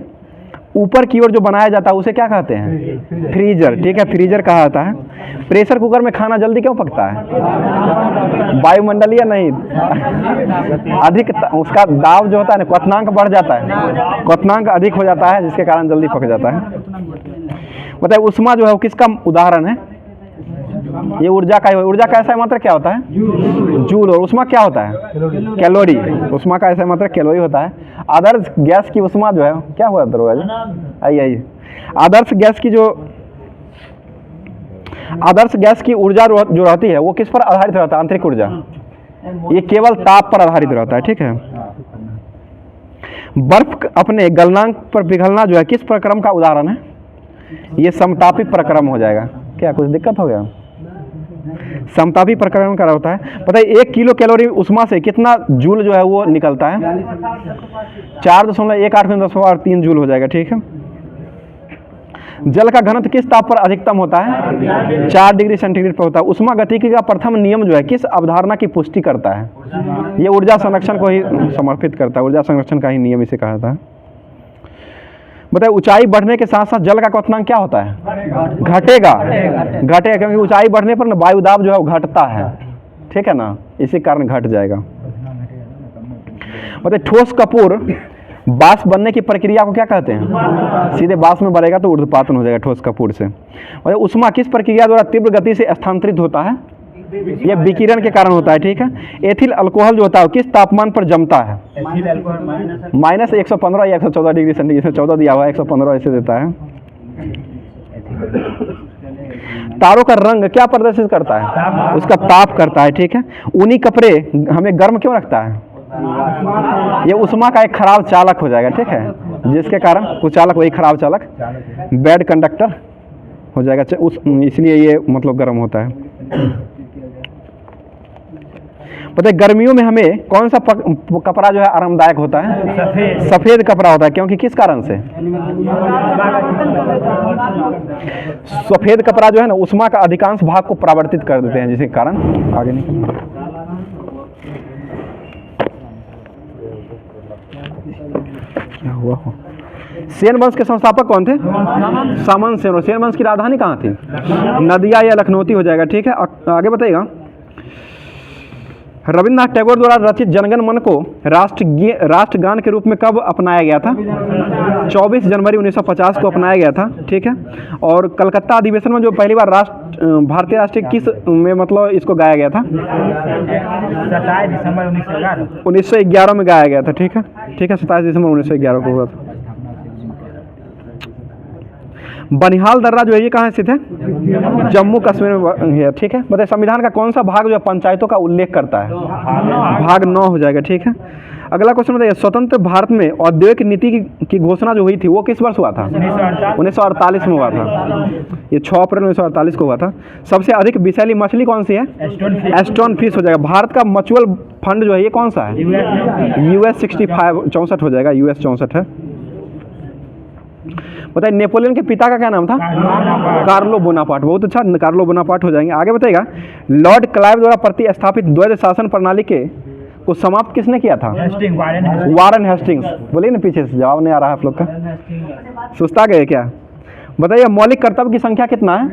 ऊपर की ओर जो बनाया जाता है उसे क्या कहते हैं? फ्रीजर। ठीक है, फ्रीजर कहा जाता है। प्रेशर कुकर में खाना जल्दी क्यों पकता है? वायुमंडलीय नहीं, अधिक उसका दाब जो होता है ना, क्वथनांक बढ़ जाता है, क्वथनांक अधिक हो जाता है, जिसके कारण जल्दी पक जाता है। बताइए उष्मा जो है वो किसका उदाहरण है? ये ऊर्जा का है। ऊर्जा का ऐसा मात्रा क्या होता है? जूल। और उष्मा क्या होता है? कैलोरी। उष्मा का ऐसा मात्रा कैलोरी होता है। आदर्श गैस की उष्मा जो है क्या हुआ दरोगा? आइए, आदर्श गैस की ऊर्जा जो रहती है वो किस पर आधारित रहता है? आंतरिक ऊर्जा। ये केवल ताप पर आधारित रहता है। ठीक है, बर्फ अपने गलनांक पर पिघलना जो है किस प्रक्रम का उदाहरण है? ये समतापी प्रक्रम हो जाएगा। क्या कुछ दिक्कत हो गया? समतापी प्रक्रम का होता है। पता है 1 किलो कैलोरी उष्मा से कितना जूल जो है वो निकलता है? 4.18×10³ जूल हो जाएगा। ठीक है, जल का घनत्व किस ताप पर अधिकतम होता है? 4 डिग्री सेंटीग्रेड पर होता है। उष्मा गतिकी का प्रथम नियम जो है किस अवधारणा की पुष्टि करता है? ये ऊर्जा संरक्षण को ही समर्पित करता है। ऊर्जा संरक्षण का ही नियम इसे कहा जाता है। बताइए ऊंचाई बढ़ने के साथ साथ जल का क्वथनांक क्या होता है? घटेगा, क्योंकि ऊंचाई बढ़ने पर ना वायु दाब जो है वो घटता है। ठीक है ना, इसी कारण घट जाएगा। बताइए ठोस कपूर बाष्प बनने की प्रक्रिया को क्या कहते हैं? सीधे बाष्प में बढ़ेगा तो ऊर्ध्वपातन हो जाएगा ठोस कपूर से। और उष्मा किस प्रक्रिया द्वारा तीव्र गति से स्थानांतरित होता है? यह विकिरण के कारण होता है। ठीक है, एथिल अल्कोहल जो होता है किस तापमान पर जमता है? -115 या 114 डिग्री सेंटीग्रेड। इसमें 14 दिया हुआ है, 115 ऐसे देता है। तारों का रंग क्या प्रदर्शित करता है? उसका ताप करता है। ठीक है, ऊनी कपड़े हमें गर्म क्यों रखता है? ये उष्मा का एक खराब चालक हो जाएगा। ठीक है, जिसके कारण कुचालक वही खराब चालक, बैड कंडक्टर हो जाएगा, इसलिए ये मतलब गर्म होता है। पता है गर्मियों में हमें कौन सा कपड़ा जो है आरामदायक होता है? सफेद कपड़ा होता है। क्योंकि किस कारण से? सफेद कपड़ा जो है ना उष्मा का अधिकांश भाग को परावर्तित कर देते हैं, जिसके कारण आगे निकल। क्या हुआ? सेन वंश के संस्थापक कौन थे? सामन सेन। सेन वंश की राजधानी कहाँ थी? नदिया या लखनौती हो जाएगा। ठीक है, आगे बताइएगा। रविन्द्रनाथ टैगोर द्वारा रचित जनगण मन को राष्ट्रगान के रूप में कब अपनाया गया था? 24 जनवरी 1950 को अपनाया गया था। ठीक है, और कलकत्ता अधिवेशन में जो पहली बार भारतीय राष्ट्रीय किस में मतलब इसको गाया गया था? 27 दिसंबर 1911 में गाया गया था। ठीक है, 27 दिसंबर 1911 को हुआ था। बनिहाल दर्रा जो है ये कहाँ स्थित है? जम्मू कश्मीर में है। ठीक है, बताइए संविधान का कौन सा भाग जो है पंचायतों का उल्लेख करता है? भाग 9 हो जाएगा। ठीक है, अगला क्वेश्चन बताइए स्वतंत्र भारत में औद्योगिक नीति की घोषणा जो हुई थी वो किस वर्ष हुआ था? 1948 में हुआ था। ये 6 अप्रैल 1948 को हुआ था। सबसे अधिक विषैली मछली कौन सी है? एस्टोन फिश हो जाएगा। भारत का म्यूचुअल फंड जो है ये कौन सा है? US 64 हो जाएगा, US 64 है। बताइए नेपोलियन के पिता का क्या नाम था? Carlo Bonaparte. बहुत अच्छा, कार्लो बोनापार्ट हो जाएंगे। आगे बताइएगा लॉर्ड क्लाइव द्वारा प्रतिस्थापित द्वैध शासन प्रणाली के को समाप्त किसने किया था? Warren Hastings. बोलिए ना, पीछे से जवाब नहीं आ रहा है आप लोग का, सुस्ता गए क्या? बताइए मौलिक कर्तव्य की संख्या कितना है?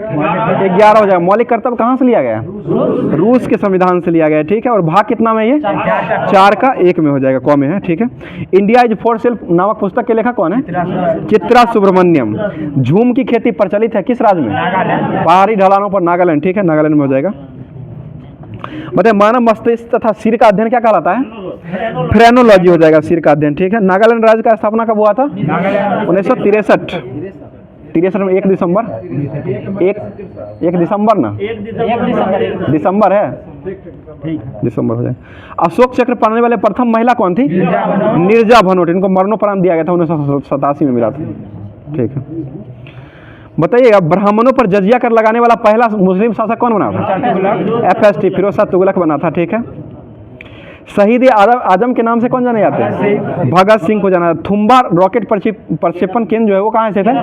11 हो जाएगा। मौलिक कर्तव्य कहाँ से लिया गया? रूस के संविधान से लिया गया है, ठीक है। और भाग कितना में ये? 4 का 1 में हो जाएगा, कौ में है, ठीक है। इंडिया इज फॉर सेल नामक पुस्तक के लेखक कौन है? चित्रा सुब्रमण्यम। झूम की खेती प्रचलित है किस राज्य में? पहाड़ी ढलानों पर, नागालैंड, ठीक है, नागालैंड में हो जाएगा। बताइए मानव मस्तिष्क तथा सिर का अध्ययन क्या कहलाता है? फ्रेनोलॉजी हो जाएगा, सिर का अध्ययन, ठीक है। नागालैंड राज्य का स्थापना कब हुआ था? 1963 में 1 दिसंबर, 1 दिसंबर ना, 1 दिसंबर है, दिसंबर हो जाए। अशोक चक्र पाने वाले प्रथम महिला कौन थी? नीरजा भनोट। इनको मरणोपरांत दिया गया था, 1987 में मिला था, ठीक है। बताइएगा ब्राह्मणों पर जजिया कर लगाने वाला पहला मुस्लिम शासक कौन बना था? FST, फिरोज शाह तुगलक बना था, ठीक है। शहीद आजम के नाम से कौन जाने जाते हैं? भगत सिंह को जाना। थुम्बा रॉकेट प्रक्षेपण केंद्र जो है वो कहाँ स्थित है?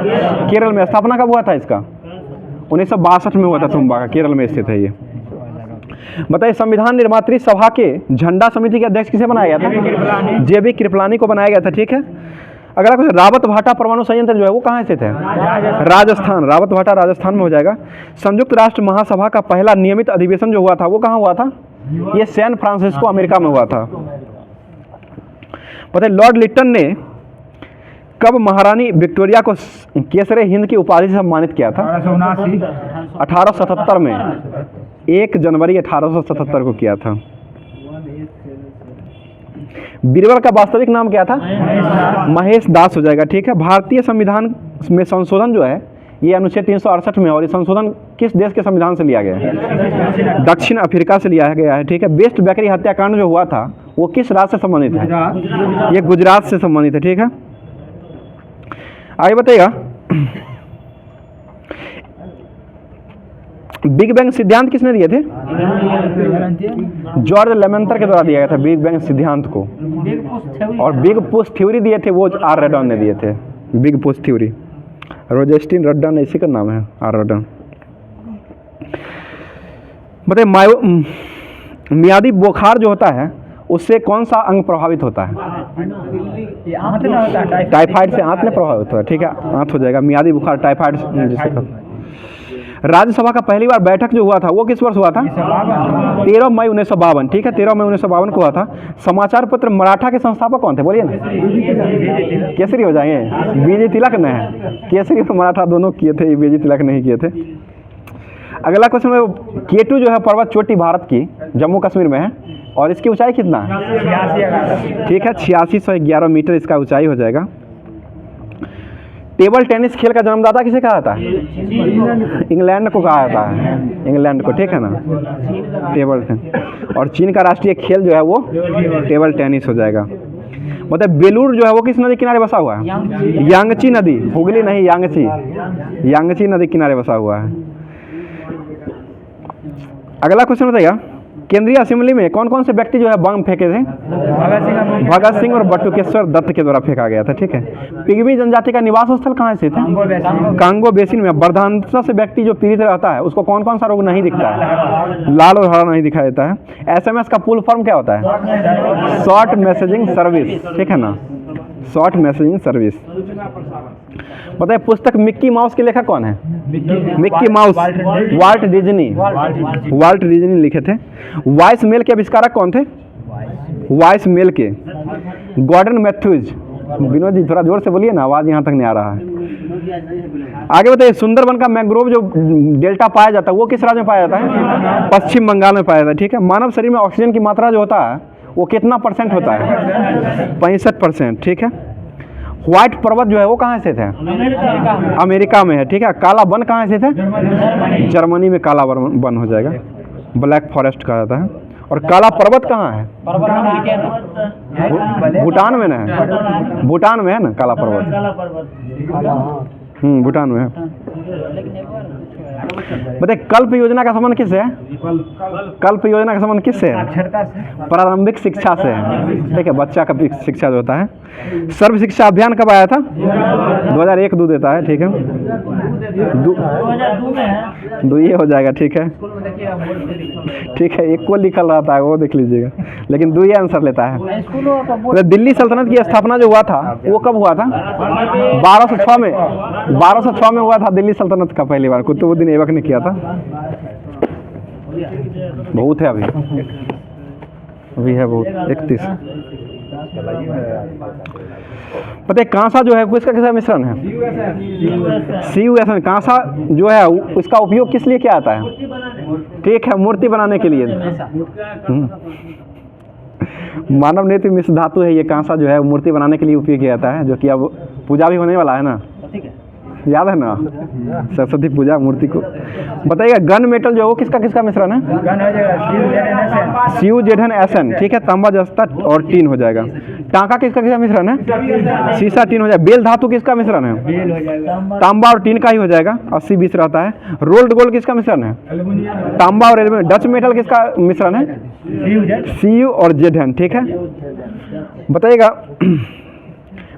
केरल में। स्थापना कब हुआ था इसका? 1962 में हुआ था, थुम्बा का, केरल में स्थित है ये। बताइए संविधान निर्मात्री सभा के झंडा समिति के अध्यक्ष किसे बनाया गया था? JB कृपलानी को बनाया गया था, ठीक है। अगला कुछ, रावत भाटा परमाणु संयंत्र जो है वो कहाँ स्थित है? राजस्थान। रावत भाटा राजस्थान में हो जाएगा। संयुक्त राष्ट्र महासभा का पहला नियमित अधिवेशन जो हुआ था वो कहाँ हुआ था? ये सैन फ्रांसिस्को, अमेरिका में हुआ था। बताइए लॉर्ड लिट्टन ने कब महारानी विक्टोरिया को केसरे हिंद की उपाधि से सम्मानित किया था? 1877 में, 1 जनवरी 1877 को किया था। बीरबल का वास्तविक नाम क्या था? महेश दास हो जाएगा, ठीक है। भारतीय संविधान में संशोधन जो है ये अनुच्छेद 368 में, और ये संशोधन किस देश के संविधान से लिया गया है? दक्षिण अफ्रीका से लिया गया है, ठीक है। बेस्ट बेकरी हत्याकांड जो हुआ था वो किस राज्य से संबंधित है? ये गुजरात से संबंधित है, ठीक है। आगे बताइएगा बिग बैंग सिद्धांत किसने दिए थे? जॉर्ज लेमेंटर के द्वारा दिया गया था बिग बैंग सिद्धांत को। और बिग पुश थ्योरी दिए थे वो R. रडन ने दिए थे, बिग पुश थ्योरी। रोजेस्टिन रड्डन इसी का नाम है, R. रडन। बताइए मियादी बुखार जो होता है उससे कौन सा अंग प्रभावित होता है? टाइफाइड से आंत में प्रभावित होता है, ठीक है, आंत हो जाएगा। मियादी बुखार टाइफाइड जिसे। राज्यसभा का पहली बार बैठक जो हुआ था वो किस वर्ष हुआ था? 13 मई 1952, ठीक है, 13 मई 1952 को हुआ था। समाचार पत्र मराठा के संस्थापक कौन थे? बोलिए ना। केसरी हो जाएंगे, बीजी तिलक ने है। केसरी और मराठा दोनों किए थे, बीजी तिलक नहीं किए थे। अगला क्वेश्चन में, केटू जो है पर्वत चोटी भारत की जम्मू कश्मीर में है, और इसकी ऊंचाई कितना है? ठीक है, 8611 मीटर इसका ऊंचाई हो जाएगा। टेबल टेनिस खेल का जन्मदाता किसे कहा जाता है? इंग्लैंड को कहा जाता है, इंग्लैंड को, ठीक है ना, टेबल टेनिस। और चीन का राष्ट्रीय खेल जो है वो टेबल टेनिस हो जाएगा। मतलब बेलूर जो है वो किस नदी किनारे बसा हुआ है? यांगची नदी, हुगली नहीं, यांगची नदी किनारे बसा हुआ है। अगला क्वेश्चन बताइएगा, केंद्रीय असेंबली में कौन कौन से व्यक्ति जो है बम फेंके थे? भगत सिंह और बटुकेश्वर दत्त के द्वारा फेंका गया था, ठीक है। पिग्मी जनजाति का निवास स्थल कहाँ से था? कांगो बेसिन में। वर्धांतता से व्यक्ति जो पीड़ित रहता है उसको कौन कौन सा रोग नहीं दिखता है? लाल और हरा नहीं दिखाई देता है। SMS का फुल फॉर्म क्या होता है? शॉर्ट मैसेजिंग सर्विस, ठीक है ना, शॉर्ट मैसेजिंग सर्विस। बताइए पुस्तक मिक्की माउस के लेखक कौन है? मिक्की माउस वाल्ट डिज्नी लिखे थे। वॉइस मेल के आविष्कारक कौन थे? वॉइस मेल के गॉर्डन मैथ्यूज। विनोद जी थोड़ा जोर से बोलिए ना, आवाज यहाँ तक नहीं आ रहा है। आगे बताइए सुंदरबन का मैंग्रोव जो डेल्टा पाया जाता है वो किस राज्य में पाया जाता है? पश्चिम बंगाल में पाया जाता है, ठीक है। मानव शरीर में ऑक्सीजन की मात्रा जो होता है वो कितना % होता है? 65%, ठीक है। व्हाइट पर्वत जो है वो कहाँ स्थित है? अमेरिका में है, ठीक है। काला वन कहाँ स्थित है? जर्मनी में काला वन हो जाएगा, ब्लैक फॉरेस्ट कहा जाता है। और काला पर्वत कहाँ है? भूटान में ना है, भूटान में है ना काला पर्वत, भूटान में है। बताइए कल्प योजना का संबंध किससे है? कल्प योजना का संबंध किससे है? प्रारंभिक शिक्षा से है, ठीक है, बच्चा का शिक्षा जो होता है। सर्व शिक्षा अभियान कब आया था? 2001-2 देता है, ठीक है, 2 ये हो जाएगा, ठीक है। ठीक है, एक को लिखल रहता है वो देख लीजिएगा, लेकिन दो ही आंसर लेता है। स्कूलों का मतलब दिल्ली सल्तनत की स्थापना जो हुआ था वो कब हुआ था? 1206 में। 1206 में हुआ था दिल्ली सल्तनत का पहली बार, कुतुबुद्दीन ऐबक ने किया था। बहुत है अभी है बहुत 31। पता है कांसा जो है किसका किसका मिश्रण है? CuSN। कांसा जो है उसका उपयोग किस लिए किया जाता है? ठीक है, मूर्ति बनाने के लिए। मानव नेत्र मिश्र धातु है ये कांसा जो है मूर्ति बनाने के लिए उपयोग किया जाता है, जो कि अब पूजा भी होने वाला है ना, याद है ना, सरस्वती पूजा मूर्ति को। बताइएगा गन मेटल जो है वो किसका किसका मिश्रण है? CuZnSn। ठीक है, तांबा जस्ता और टीन हो जाएगा। टांका किसका किसका मिश्रण है? सीसा टीन हो जाएगा। बेल धातु किसका मिश्रण है? तांबा और टीन का ही हो जाएगा, 80-20 रहता है। रोल्ड गोल्ड किसका मिश्रण है? तांबा और एल्यूमीनियम। डच मेटल किसका मिश्रण है? Cu और Zn। ठीक है, बताइएगा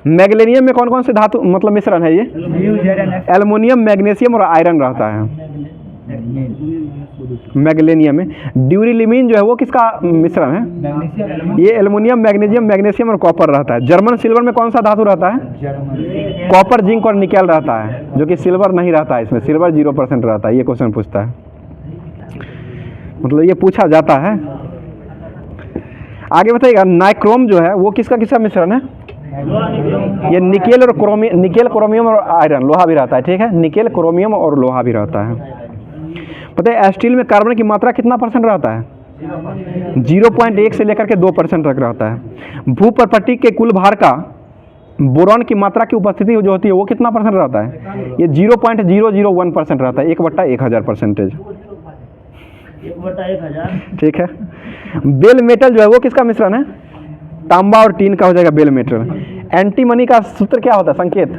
मैग्नीशियम में कौन कौन से धातु मतलब मिश्रण है ये? एल्युमिनियम, मैग्नीशियम और आयरन रहता है मैग्नीशियम में। ड्यूरिलिमीन जो है वो किसका मिश्रण है? ये एल्युमिनियम, मैग्नीशियम और कॉपर रहता है। जर्मन सिल्वर में कौन सा धातु रहता है? कॉपर, जिंक और निकेल रहता है, जो कि सिल्वर नहीं रहता है। इसमें सिल्वर 0% रहता है। ये क्वेश्चन पूछता है, मतलब ये पूछा जाता है। आगे बताइएगा नाइक्रोम जो है वो किसका किसका मिश्रण है? ये निकेल और क्रोमियम और आयरन, लोहा भी रहता है। ठीक है, निकेल, क्रोमियम और लोहा भी रहता है। पता है स्टील में कार्बन की मात्रा कितना % रहता है? 0.1 से लेकर के 2% तक रहता है। भूप्रपट्टी के कुल भार का बोरॉन की मात्रा की उपस्थिति जो होती है वो कितना % रहता है? ये 0.001% रहता है, 1/1000%। ठीक है, बेल मेटल जो है वो किसका मिश्रण है? तांबा और टीन का हो जाएगा बेल मेटल। एंटीमनी का सूत्र क्या होता है, संकेत?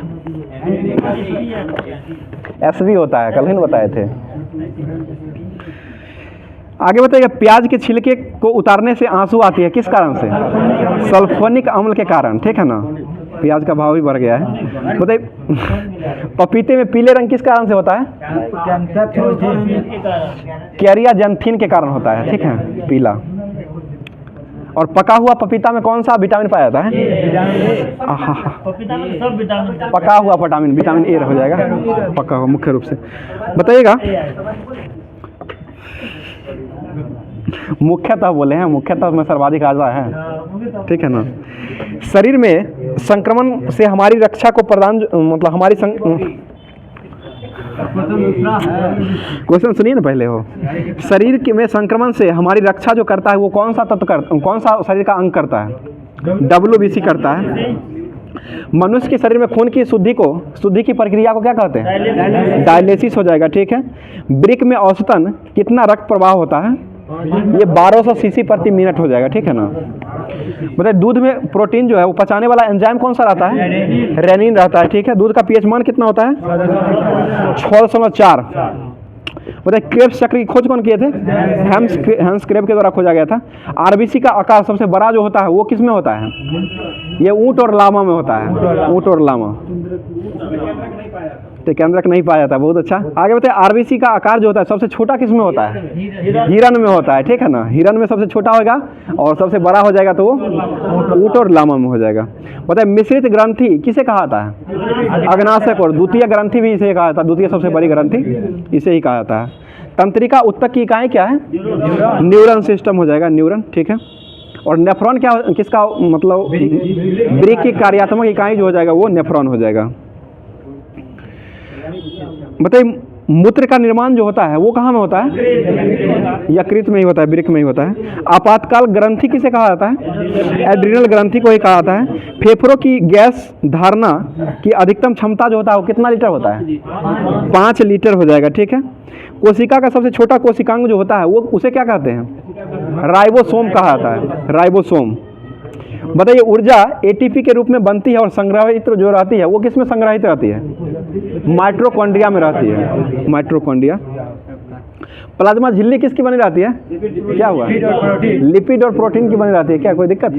SV होता है, कल ही बताए थे। आगे बताइए प्याज के छिलके को उतारने से आंसू आती है, किस कारण से? सल्फोनिक अम्ल के कारण। ठीक है ना, प्याज का भाव भी बढ़ गया है। बताइए पपीते में पीले रंग किस कारण से होता है? कैरियाजेंथिन के कारण होता है। ठीक है, पीला। और पका हुआ पपीता में कौन सा विटामिन पाया जाता है? पपीता में सब विटामिन। पका हुआ विटामिन A हो जाएगा, पका हुआ मुख्य रूप से। बताइएगा मुख्यतः बोले हैं, मुख्यतः में सर्वाधिक राजा है। ठीक है ना, शरीर में संक्रमण से हमारी रक्षा को प्रदान मतलब हमारी क्वेश्चन सुनिए ना पहले हो। शरीर में संक्रमण से हमारी रक्षा जो करता है वो कौन सा तत्व करता, कौन सा शरीर का अंग करता है? WBC करता है। मनुष्य के शरीर में खून की शुद्धि की प्रक्रिया को क्या कहते हैं? डायलिसिस हो जाएगा। ठीक है, वृक्क में औसतन कितना रक्त प्रवाह होता है? ये 1200 cc प्रति मिनट हो जाएगा। ठीक है ना, बताइए दूध में प्रोटीन जो है वो पचाने वाला एंजाइम कौन सा रहता है? रेनिन रहता है। ठीक है, दूध का pH मान कितना होता है? 6.4। बताइए क्रेब्स चक्र की खोज कौन किए थे? हैंस क्रेब के द्वारा खोजा गया था। RBC का आकार सबसे बड़ा जो होता है वो किस में होता है? ये ऊंट और लामा में होता है, ऊंट और लामा। तो केंद्रक नहीं पाया जाता, बहुत अच्छा। आगे बताइए RBC का आकार जो होता है सबसे छोटा किस में होता है? हिरन में होता है। ठीक है ना, हिरन में सबसे छोटा होगा और सबसे बड़ा हो जाएगा तो वो ऊंट और लामा में हो जाएगा। बताइए मिश्रित ग्रंथि किसे कहा जाता है? अग्नाशय को। द्वितीय ग्रंथि भी इसे कहा जाता है, द्वितीय सबसे बड़ी ग्रंथि इसे ही कहा जाता है। तंत्रिका उत्तक की इकाई क्या है? न्यूरन सिस्टम हो जाएगा, न्यूरन। ठीक है, और नेफ्रॉन क्या किसका मतलब वृक्क की कार्यात्मक इकाई जो हो जाएगा वो नेफ्रॉन हो जाएगा। बताइए मूत्र का निर्माण जो होता है वो कहाँ में होता है? यकृत में ही होता है, वृक्क में ही होता है। आपातकाल ग्रंथि किसे कहा जाता है? एड्रिनल ग्रंथि को ही कहा जाता है। फेफड़ों की गैस धारणा की अधिकतम क्षमता जो होता है वो कितना लीटर होता है? 5 लीटर हो जाएगा। ठीक है, कोशिका का सबसे छोटा कोशिकांग जो होता है वो उसे क्या कहते हैं? राइबोसोम कहा जाता है, राइबोसोम। बताइए ऊर्जा ATP के रूप में बनती है और संग्रहित जो रहती है वो किस में संग्रहित रहती है? माइटोकॉन्ड्रिया में रहती है, माइटोकॉन्ड्रिया। प्लाज्मा झिल्ली किसकी बनी रहती है? क्या हुआ? लिपिड और प्रोटीन की बनी रहती है। क्या कोई दिक्कत?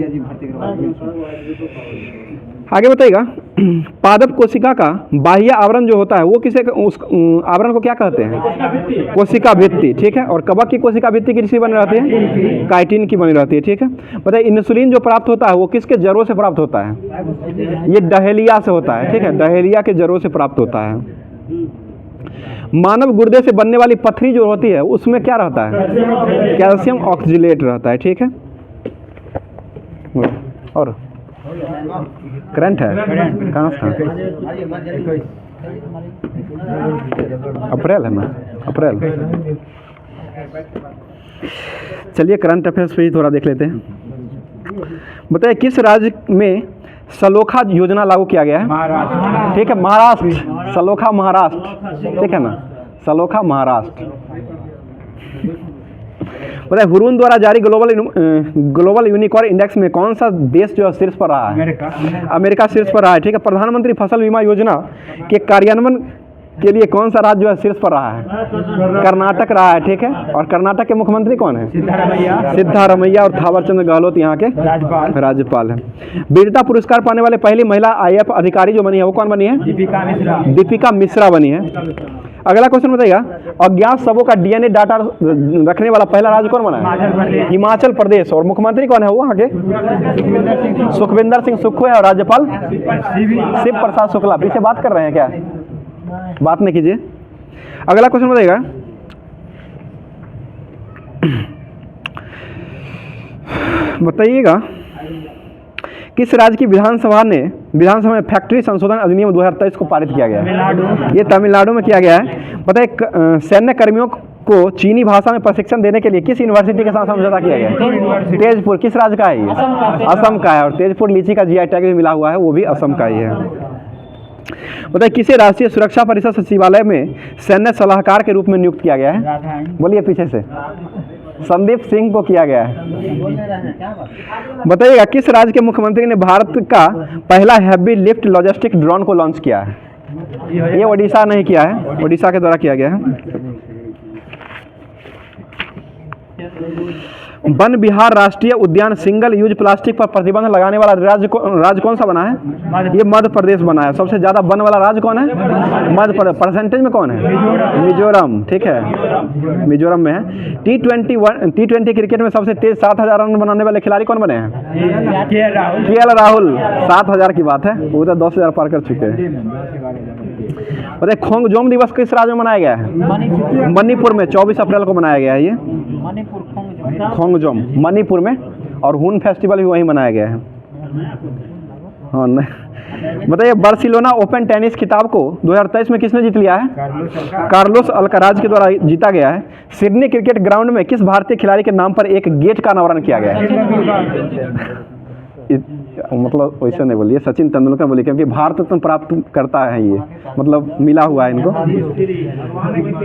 आगे बताइएगा पादप कोशिका का बाह्य आवरण जो होता है वो किसे उस आवरण को क्या कहते हैं? कोशिका भित्ति, ठीक है। और कवक की कोशिका भित्ति किसकी बनी रहती है? काइटिन की बनी रहती है, ठीक है। बताइए इंसुलिन जो प्राप्त होता है वो किसके जड़ों से प्राप्त होता है? ये डहेलिया से होता है, ठीक है, डहेलिया के जड़ों से प्राप्त होता है। मानव गुर्दे से बनने वाली पथरी जो होती है उसमें क्या रहता है? कैल्शियम ऑक्जिलेट रहता है, ठीक है। और करंट है कहाँ से? अप्रैल है ना, अप्रैल। चलिए करंट अफेयर्स पे ही थोड़ा देख लेते हैं। बताइए किस राज्य में सलोखा योजना लागू किया गया है? ठीक है, महाराष्ट्र। सलोखा महाराष्ट्र, ठीक है ना, सलोखा महाराष्ट्र। बताइए हुरून द्वारा जारी ग्लोबल यूनिकॉर्न इंडेक्स में कौन सा देश जो है शीर्ष पर रहा है? अमेरिका शीर्ष पर रहा है, ठीक है। प्रधानमंत्री फसल बीमा योजना के कार्यान्वयन के लिए कौन सा राज्य जो है शीर्ष पर रहा है? कर्नाटक रहा है, ठीक है। और कर्नाटक के मुख्यमंत्री कौन है? सिद्धारमैया। और थावरचंद गहलोत यहाँ के राज्यपाल हैं। वीरता पुरस्कार पाने वाले पहली महिला IAF अधिकारी जो बनी है वो कौन बनी है? दीपिका मिश्रा बनी है। अगला क्वेश्चन बताइएगा, अज्ञात शवों का DNA डाटा रखने वाला पहला राज्य कौन बना है? हिमाचल प्रदेश। और मुख्यमंत्री कौन है वो आगे? सुखविंदर सिंह सुक्खू है। और राज्यपाल शिव प्रसाद शुक्ला। पीछे बात कर रहे हैं क्या? बात नहीं कीजिए। अगला क्वेश्चन बताइएगा, बताइएगा किस राज्य की विधानसभा में फैक्ट्री संशोधन अधिनियम 2023 को पारित किया गया है? ये तमिलनाडु में किया गया है। बताइए सैन्य कर्मियों को चीनी भाषा में प्रशिक्षण देने के लिए किस यूनिवर्सिटी के साथ समझौता किया गया है? तेजपुर। किस राज्य का है ये? असम का है। और तेजपुर लीची का GI टैग भी मिला हुआ है, वो भी असम का ही है। बताइए किसे राष्ट्रीय सुरक्षा परिषद सचिवालय में सैन्य सलाहकार के रूप में नियुक्त किया गया है? बोलिए पीछे से। संदीप सिंह को किया गया है। बताइएगा किस राज्य के मुख्यमंत्री ने भारत का पहला हैवी लिफ्ट लॉजिस्टिक ड्रोन को लॉन्च किया है? ये ओडिशा नहीं किया है, ओडिशा के द्वारा किया गया है। वन विहार राष्ट्रीय उद्यान सिंगल यूज प्लास्टिक पर प्रतिबंध लगाने वाला राज्य कौन सा बना है? ये मध्य प्रदेश बना है। सबसे ज्यादा वन वाला राज्य कौन है? मध्य प्रदेश। परसेंटेज में कौन है? मिजोरम, ठीक है, मिजोरम में है। T20 क्रिकेट में सबसे तेज 7000 रन बनाने वाले खिलाड़ी कौन बने हैं? KL राहुल। 7000 की बात है, वो तो 10,000 पार कर चुके हैं। बताइए खोंगजोम दिवस किस राज्य में मनाया गया है? मणिपुर में 24 अप्रैल को मनाया गया है ये खोंगजोम, मणिपुर में। और हून फेस्टिवल भी वहीं मनाया गया है। हाँ नहीं। बताइए बार्सिलोना ओपन टेनिस खिताब को 2023 में किसने जीत लिया है? कार्लोस अल्काराज के द्वारा जीता गया है। सिडनी क्रिकेट ग्राउंड में किस भारतीय खिलाड़ी के नाम पर एक गेट का अनावरण किया गया है? मतलब वैसे नहीं बोलिए, सचिन तेंदुलकर बोलिए, क्योंकि भारत रत्न प्राप्त करता है ये, मतलब मिला हुआ है इनको।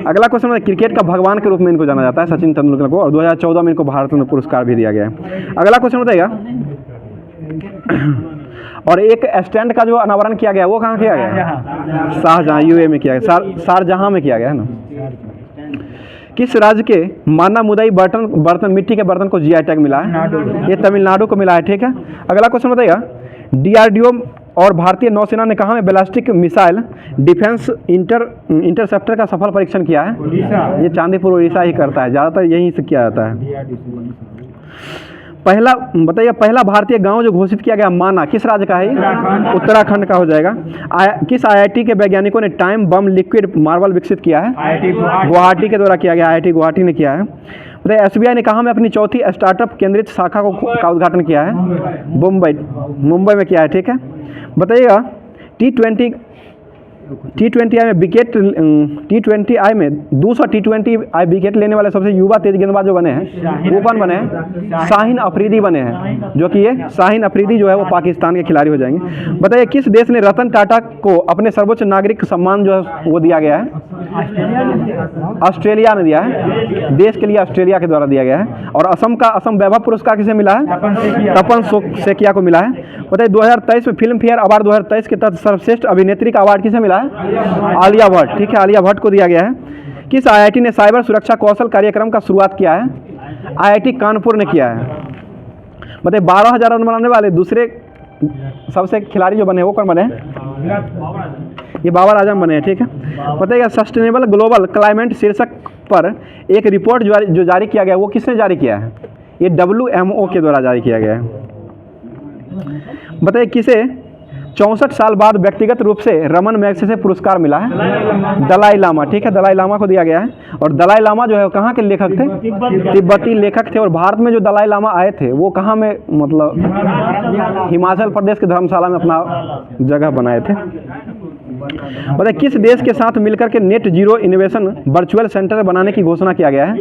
अगला क्वेश्चन है, क्रिकेट का भगवान के रूप में इनको जाना जाता है सचिन तेंदुलकर को, और 2014 में इनको भारत रत्न पुरस्कार भी दिया गया है। अगला क्वेश्चन बताइएगा, और एक स्टैंड का जो अनावरण किया गया वो कहाँ किया गया? शाहजहां, UAE में किया गया, शारजहां में किया गया है ना। किस राज्य के माना मुदाई बर्तन मिट्टी के बर्तन को GI टैग मिला है? ये तमिलनाडु को मिला है, ठीक है। अगला क्वेश्चन बताइएगा, DRDO और भारतीय नौसेना ने कहाँ में बैलिस्टिक मिसाइल डिफेंस इंटरसेप्टर का सफल परीक्षण किया है? ये चांदीपुर उड़ीसा ही करता है, ज़्यादातर यहीं से किया जाता है। पहला बताइए, पहला भारतीय गांव जो घोषित किया गया माना किस राज्य का है? उत्तराखंड का हो जाएगा। किस IIT के वैज्ञानिकों ने टाइम बम लिक्विड मार्बल विकसित किया है? गुवाहाटी के द्वारा किया गया, IIT गुवाहाटी ने किया है। बताइए SBI ने कहाँ में अपनी चौथी स्टार्टअप केंद्रित शाखा का उद्घाटन किया है? मुंबई में किया है, ठीक है। बताइएगा T20I में विकेट T20I में 200 T20I विकेट लेने वाले सबसे युवा तेज गेंदबाज जो बने हैं वो कौन बने हैं? शाहीन अफरीदी बने हैं, जो कि ये शाहीन अफरीदी जो है वो पाकिस्तान के खिलाड़ी हो जाएंगे। बताइए किस देश ने रतन टाटा को अपने सर्वोच्च नागरिक सम्मान जो है वो दिया गया है? ऑस्ट्रेलिया ने दिया है, देश के लिए ऑस्ट्रेलिया के द्वारा दिया गया है। और असम का असम वैभव पुरस्कार किसे मिला है? तपन सेकिया को मिला है। बताइए 2023 में फिल्म फेयर अवार्ड 2023 के तहत सर्वश्रेष्ठ अभिनेत्री का अवार्ड किसे मिला है? आलिया भट्ट, ठीक है, आलिया भट्ट को दिया गया है। किस IIT ने साइबर सुरक्षा कौशल कार्यक्रम का शुरुआत किया है? IIT कानपुर ने किया है। बताइए 12,000 रन बनाने वाले दूसरे सबसे खिलाड़ी जो बने वो कौन बने? ये बाबर आजम बने हैं, ठीक है। बताइएगा सस्टेनेबल ग्लोबल क्लाइमेट शीर्षक पर एक रिपोर्ट जो जारी किया गया है वो किसने जारी किया है? ये WMO के द्वारा जारी किया गया है। बताइए किसे 64 साल बाद व्यक्तिगत रूप से रमन मैग्सेसे पुरस्कार मिला है? दलाई लामा, ठीक है, दलाई लामा को दिया गया है। और दलाई लामा जो है कहाँ के लेखक थे? तिब्बती लेखक थे। और भारत में जो दलाई लामा आए थे वो कहाँ में, मतलब हिमाचल प्रदेश के धर्मशाला में अपना जगह बनाए थे। बताइए किस देश के साथ मिलकर के net zero innovation virtual centre बनाने की घोषणा किया गया है?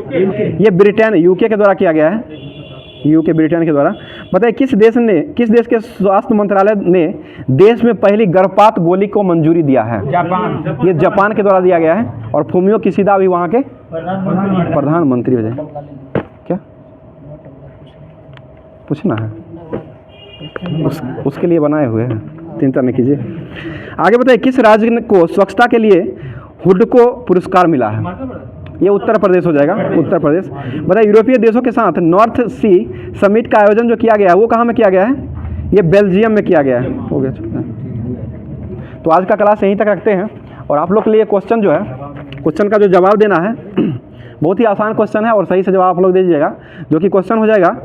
ये ब्रिटेन UK के द्वारा किया गया है, UK ब्रिटेन के द्वारा। बताइए किस देश के स्वास्थ्य मंत्रालय ने देश में पहली गर्भपात गोली को मंजूरी दिया है? ये जापान के द्वारा दिया गया है। और फूमियो किशिदा भी वहाँ के प्रधानमंत्री हो जाए। क्या पूछना है? उसके लिए बनाए हुए हैं, चिंता नहीं कीजिए। आगे बताइए किस राज्य को स्वच्छता के लिए हुडको पुरस्कार मिला है? ये उत्तर प्रदेश हो जाएगा, उत्तर प्रदेश। बताइए यूरोपीय देशों के साथ नॉर्थ सी समिट का आयोजन जो किया गया है वो कहाँ में किया गया है? ये बेल्जियम में किया गया है। हो गया। तो आज का क्लास यहीं तक रखते हैं। और आप लोग के लिए क्वेश्चन जो है, क्वेश्चन का जो जवाब देना है बहुत ही आसान क्वेश्चन है और सही से जवाब आप लोग दे दीजिएगा। जो कि क्वेश्चन हो जाएगा,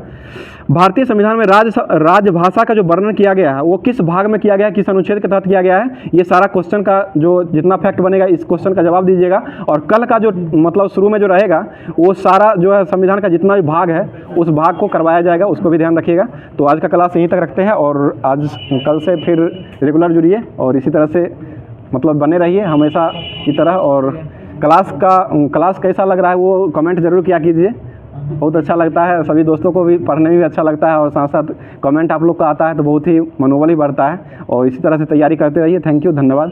भारतीय संविधान में राजभाषा का जो वर्णन किया गया है वो किस भाग में किया गया है, किस अनुच्छेद के तहत किया गया है? ये सारा क्वेश्चन का जो जितना फैक्ट बनेगा इस क्वेश्चन का जवाब दीजिएगा। और कल का जो मतलब शुरू में जो रहेगा वो सारा जो है संविधान का जितना भी भाग है उस भाग को करवाया जाएगा, उसको भी ध्यान रखिएगा। तो आज का क्लास यहीं तक रखते हैं और आज कल से फिर रेगुलर जुड़िए और इसी तरह से मतलब बने रहिए हमेशा की तरह। और क्लास कैसा लग रहा है वो कमेंट जरूर किया कीजिए। बहुत अच्छा लगता है, सभी दोस्तों को भी पढ़ने में भी अच्छा लगता है और साथ साथ कमेंट आप लोग का आता है तो बहुत ही मनोबल ही बढ़ता है। और इसी तरह से तैयारी करते रहिए। थैंक यू, धन्यवाद।